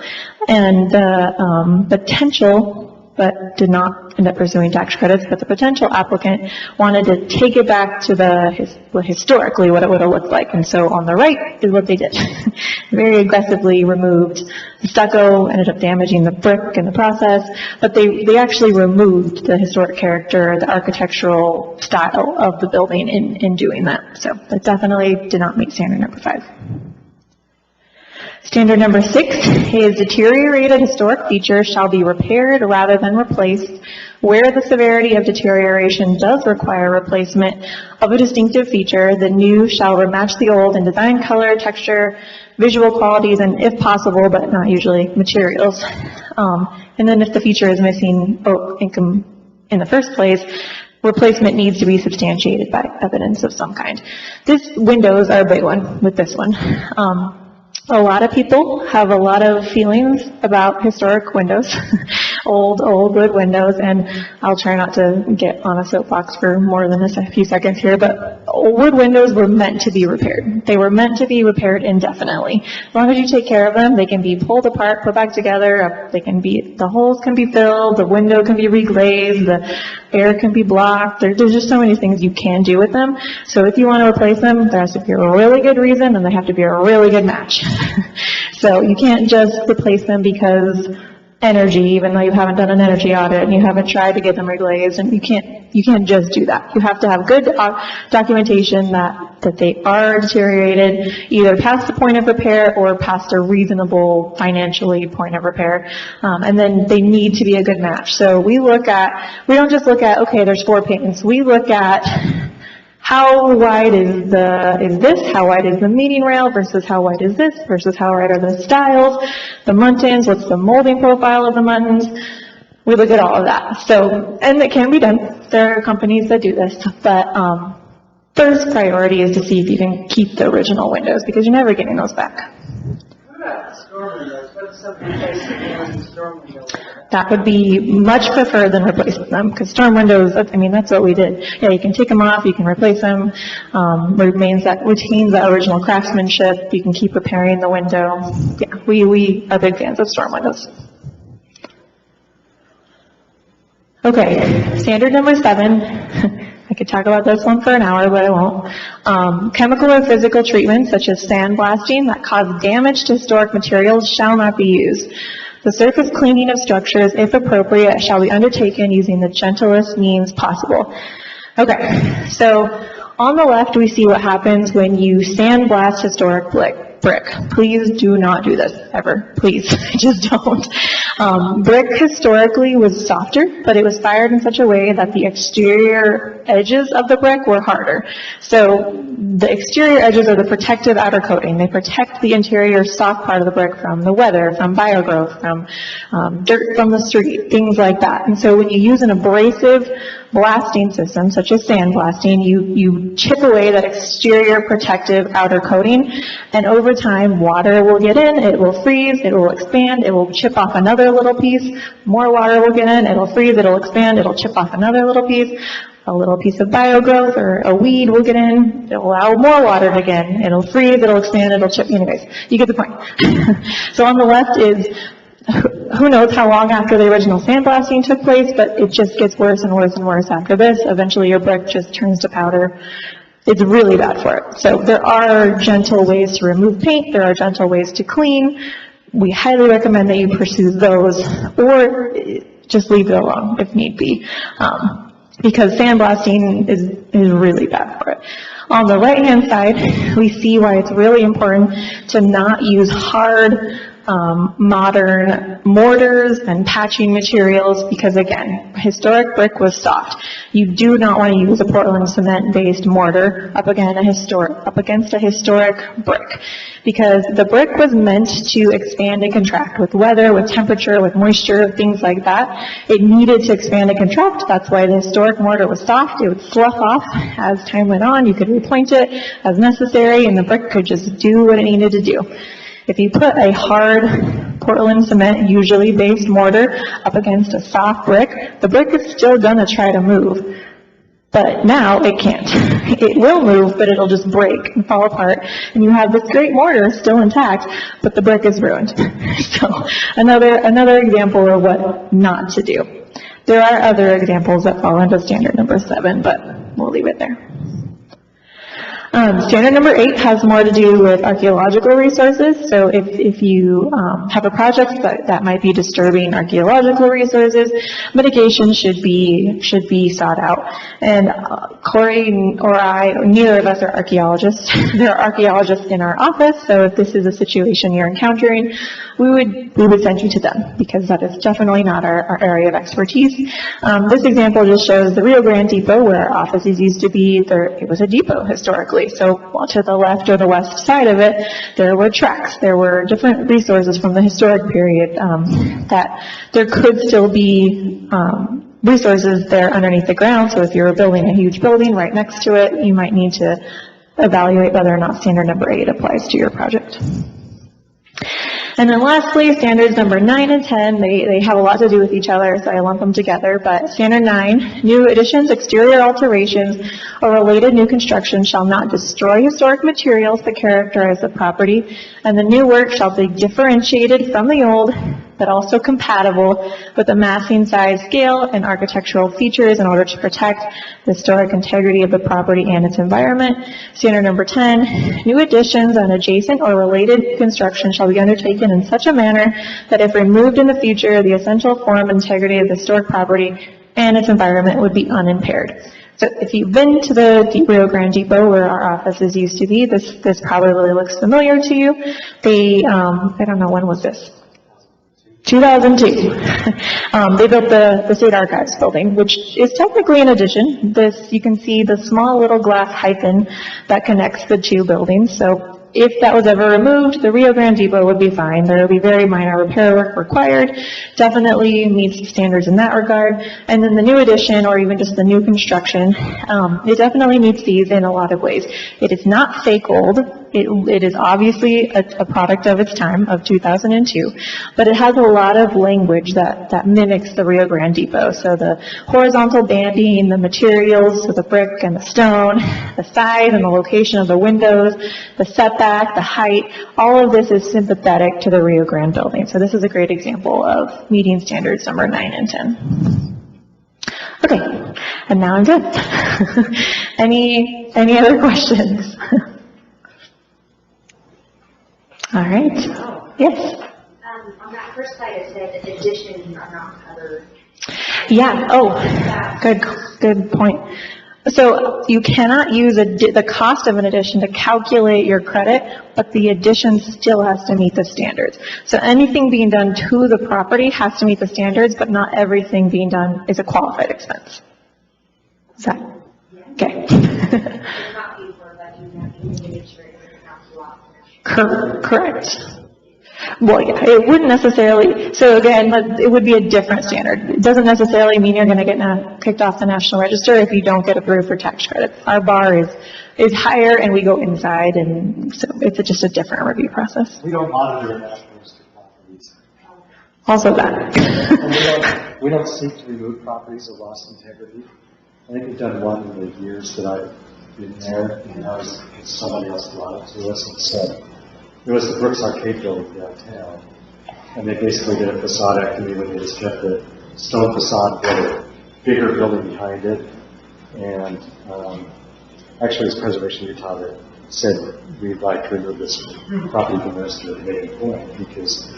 And the potential, but did not end up pursuing tax credits, but the potential applicant wanted to take it back to historically what it would have looked like. And so on the right is what they did. Very aggressively removed the stucco, ended up damaging the brick in the process, but they actually removed the historic character, the architectural style of the building in doing that. So that definitely did not meet standard number 5. Standard number 6 is deteriorated historic features shall be repaired rather than replaced where the severity of deterioration does require replacement of a distinctive feature. The new shall match the old in design, color, texture, visual qualities, and if possible, but not usually, materials. And then if the feature is missing income in the first place, replacement needs to be substantiated by evidence of some kind. Windows are a big one with this one. A lot of people have a lot of feelings about historic windows, old wood windows, and I'll try not to get on a soapbox for more than a few seconds here, but wood windows were meant to be repaired. They were meant to be repaired indefinitely. As long as you take care of them, they can be pulled apart, put back together, the holes can be filled, the window can be reglazed, the air can be blocked. There's just so many things you can do with them. So if you want to replace them, there has to be a really good reason, and they have to be a really good match. So you can't just replace them because energy, even though you haven't done an energy audit and you haven't tried to get them reglazed, and you can't just do that. You have to have good documentation that they are deteriorated, either past the point of repair or past a reasonable financially point of repair, and then they need to be a good match. So we don't just look at, okay, there's 4 panes. We look at how wide is this? How wide is the meeting rail versus how wide is this versus how wide are the stiles, the muntins, what's the molding profile of the muntins? We look at all of that. So, and it can be done. There are companies that do this, but first priority is to see if you can keep the original windows because you're never getting those back. What about storm windows? What's something facing storm windows? That would be much preferred than replacing them, because storm windows, that's what we did. Yeah, you can take them off, you can replace them, retains that original craftsmanship, you can keep repairing the window. Yeah, we are big fans of storm windows. Okay, standard number 7. I could talk about this one for an hour, but I won't. Chemical or physical treatments, such as sandblasting, that cause damage to historic materials shall not be used. The surface cleaning of structures, if appropriate, shall be undertaken using the gentlest means possible. Okay, so on the left we see what happens when you sandblast historic brick. Please do not do this, ever. Please, just don't. Brick historically was softer, but it was fired in such a way that the exterior edges of the brick were harder. So the exterior edges are the protective outer coating. They protect the interior soft part of the brick from the weather, from biogrowth, from dirt from the street, things like that. And so when you use an abrasive blasting system, such as sandblasting, you chip away that exterior protective outer coating, and over time water will get in, it will freeze, it will expand, it will chip off another another little piece, more water will get in, it'll freeze, it'll expand, it'll chip off another little piece. A little piece of biogrowth or a weed will get in, it'll allow more water to get in, it'll freeze, it'll expand, it'll chip, anyways, you get the point. So on the left is, who knows how long after the original sandblasting took place, but it just gets worse and worse and worse after this. Eventually your brick just turns to powder. It's really bad for it. So there are gentle ways to remove paint, there are gentle ways to clean. We highly recommend that you pursue those, or just leave it alone if need be. Because sandblasting is really bad for it. On the right-hand side, we see why it's really important to not use hard, modern mortars and patching materials, because again, historic brick was soft. You do not want to use a Portland cement-based mortar up against a historic brick, because the brick was meant to expand and contract with weather, with temperature, with moisture, things like that. It needed to expand and contract. That's why the historic mortar was soft. It would slough off as time went on. You could repoint it as necessary, and the brick could just do what it needed to do. If you put a hard Portland cement, usually based mortar, up against a soft brick, the brick is still gonna try to move. But now it can't. It will move, but it'll just break and fall apart. And you have this great mortar still intact, but the brick is ruined. So another example of what not to do. There are other examples that fall into standard number 7, but we'll leave it there. Standard number 8 has more to do with archaeological resources. So if you have a project that might be disturbing archaeological resources, mitigation should be sought out. And Corey or I, neither of us are archaeologists. There are archaeologists in our office, so if this is a situation you're encountering, we would send you to them, because that is definitely not our area of expertise. This example just shows the Rio Grande Depot, where our offices used to be. It was a depot historically. So to the left or the west side of it, there were tracks. There were different resources from the historic period that there could still be resources there underneath the ground. So if you're building a huge building right next to it, you might need to evaluate whether or not standard number 8 applies to your project. And then lastly, standards number 9 and 10, they have a lot to do with each other, so I lump them together. But standard 9, new additions, exterior alterations, or related new construction shall not destroy historic materials that characterize the property, and the new work shall be differentiated from the old, but also compatible with the massing, size, scale, and architectural features in order to protect the historic integrity of the property and its environment. Standard number 10, new additions on adjacent or related construction shall be undertaken in such a manner that if removed in the future, the essential form and integrity of the historic property and its environment would be unimpaired. So if you've been to the Rio Grande Depot, where our offices used to be, this probably looks familiar to you. They, I don't know, when was this? 2002. They built the State Archives building, which is technically an addition. You can see the small little glass hyphen that connects the two buildings. So if that was ever removed, the Rio Grande Depot would be fine. There would be very minor repair work required. Definitely meets standards in that regard. And then the new addition, or even just the new construction, it definitely meets these in a lot of ways. It is not fake old. It is obviously a product of its time, of 2002, but it has a lot of language that mimics the Rio Grande Depot. So the horizontal banding, the materials, so the brick and the stone, the size and the location of the windows, the setback, the height, all of this is sympathetic to the Rio Grande building. So this is a great example of meeting standards number 9 and 10. Okay, and now I'm done. Any other questions? All right. Yes. On that first slide, it said additions are not covered. Yeah. Oh, good point. So you cannot use the cost of an addition to calculate your credit, but the addition still has to meet the standards. So anything being done to the property has to meet the standards, but not everything being done is a qualified expense. Is that okay? It's not paid for, but you have to make sure it's not too often. Correct. Well, yeah, it wouldn't necessarily, so again, it would be a different standard. It doesn't necessarily mean you're going to get kicked off the National Register if you don't get approved for tax credits. Our bar is higher, and we go inside, and so it's just a different review process. We don't monitor National Register properties. Also that. We don't seek to remove properties of lost integrity. I think we've done one in the years that I've been there, and that was because somebody else brought it to us and said, it was the Brooks Arcade building downtown, and they basically did a facade-ectomy when they just kept the stone facade, built a bigger building behind it, and actually it was Preservation Utah that said we'd like to remove this property from the rest of the Canadian point, because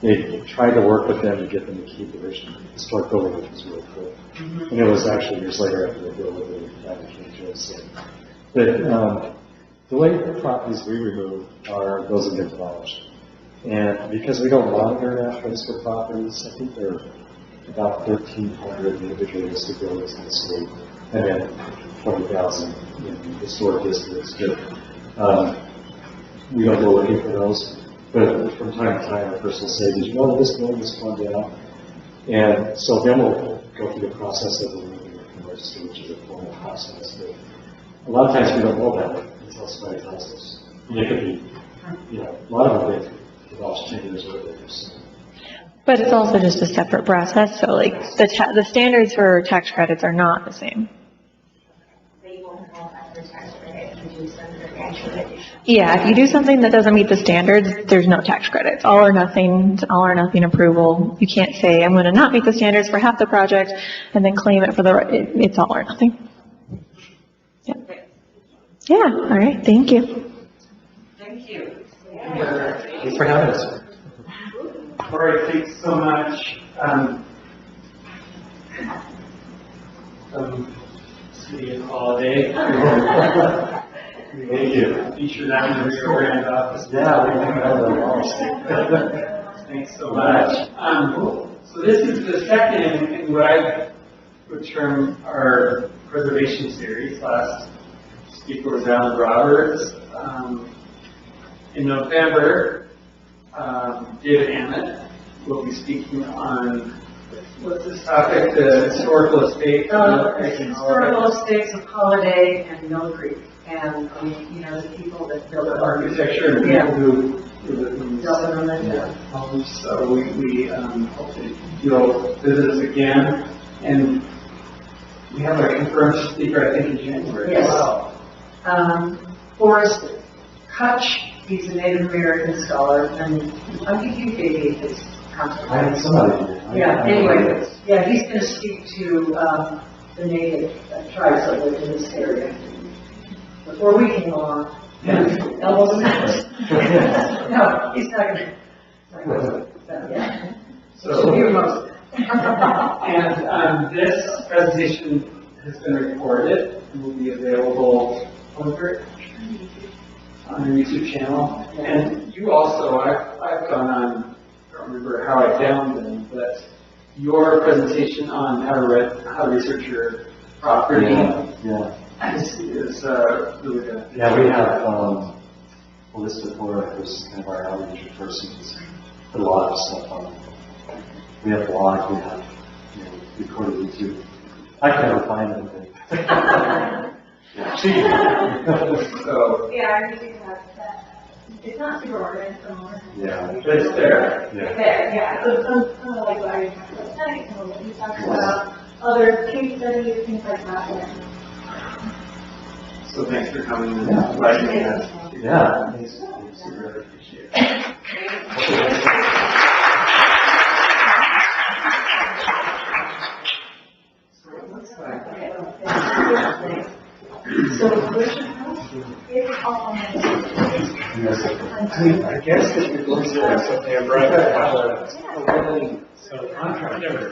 they tried to work with them to get them to keep the original historic building, which was really cool. And it was actually years later after they built it, that became just but the way the properties we remove are those that get demolished. And because we don't monitor national historic properties, I think there are about 1,300 individual listed buildings in the state, and then 20,000 in historic districts. But we don't go looking for those. But from time to time, a person will say, did you know that this building was torn down? And so then we'll go through the process of removing it from register, which is a formal process. But a lot of times we don't know that until somebody tells us. And it could be, a lot of them get lost 10 years later. So. But it's also just a separate process, so like the standards for tax credits are not the same. They won't qualify for tax credit if you do something actually. Yeah, if you do something that doesn't meet the standards, there's no tax credits. All or nothing approval. You can't say, I'm going to not meet the standards for half the project and then claim it for it's all or nothing. Yeah. Yeah, all right, thank you. Thank you. Thanks for having us. Corey, thanks so much. City of Holiday. Thank you. Featured out in the Rio Grande office. Yeah, we can have that. Thanks so much. So this is the second in what I would term our preservation series. Last speaker was Alan Roberts. In November, David Ammett will be speaking on, what's this topic, the historical estate. Historical estates of Holiday and Mill Creek, and the people that built it. Architecture and people who built it on that. So we hope that you'll visit us again, and we have a confirmed speaker, I think, in January as well. Forrest Kutch, he's a Native American scholar, and I think you gave his contact. I had somebody. Anyway, he's going to speak to the Native tribes that live in this area. Before we came along, elbows and hands. No, he's not going to. So you most. And this presentation has been recorded and will be available on our YouTube channel. And you also, I've gone on, I don't remember how I found them, but your presentation on how to research your property is really good. Yeah, we have Melissa Flora, who's kind of our outreach person, who's put a lot of stuff on. We have blog, we have recorded YouTube. I can never find anything. Yeah, I think that. It's not super organized somewhere. Yeah, but it's there. Yeah. So some of like what I talked about tonight, some of what you talked about, other case studies, things like that. So thanks for coming and inviting me. Yeah. Thanks. We really appreciate it. So it looks like. So the question is all on I guess that you're going to something, Brett, have a willing contractor.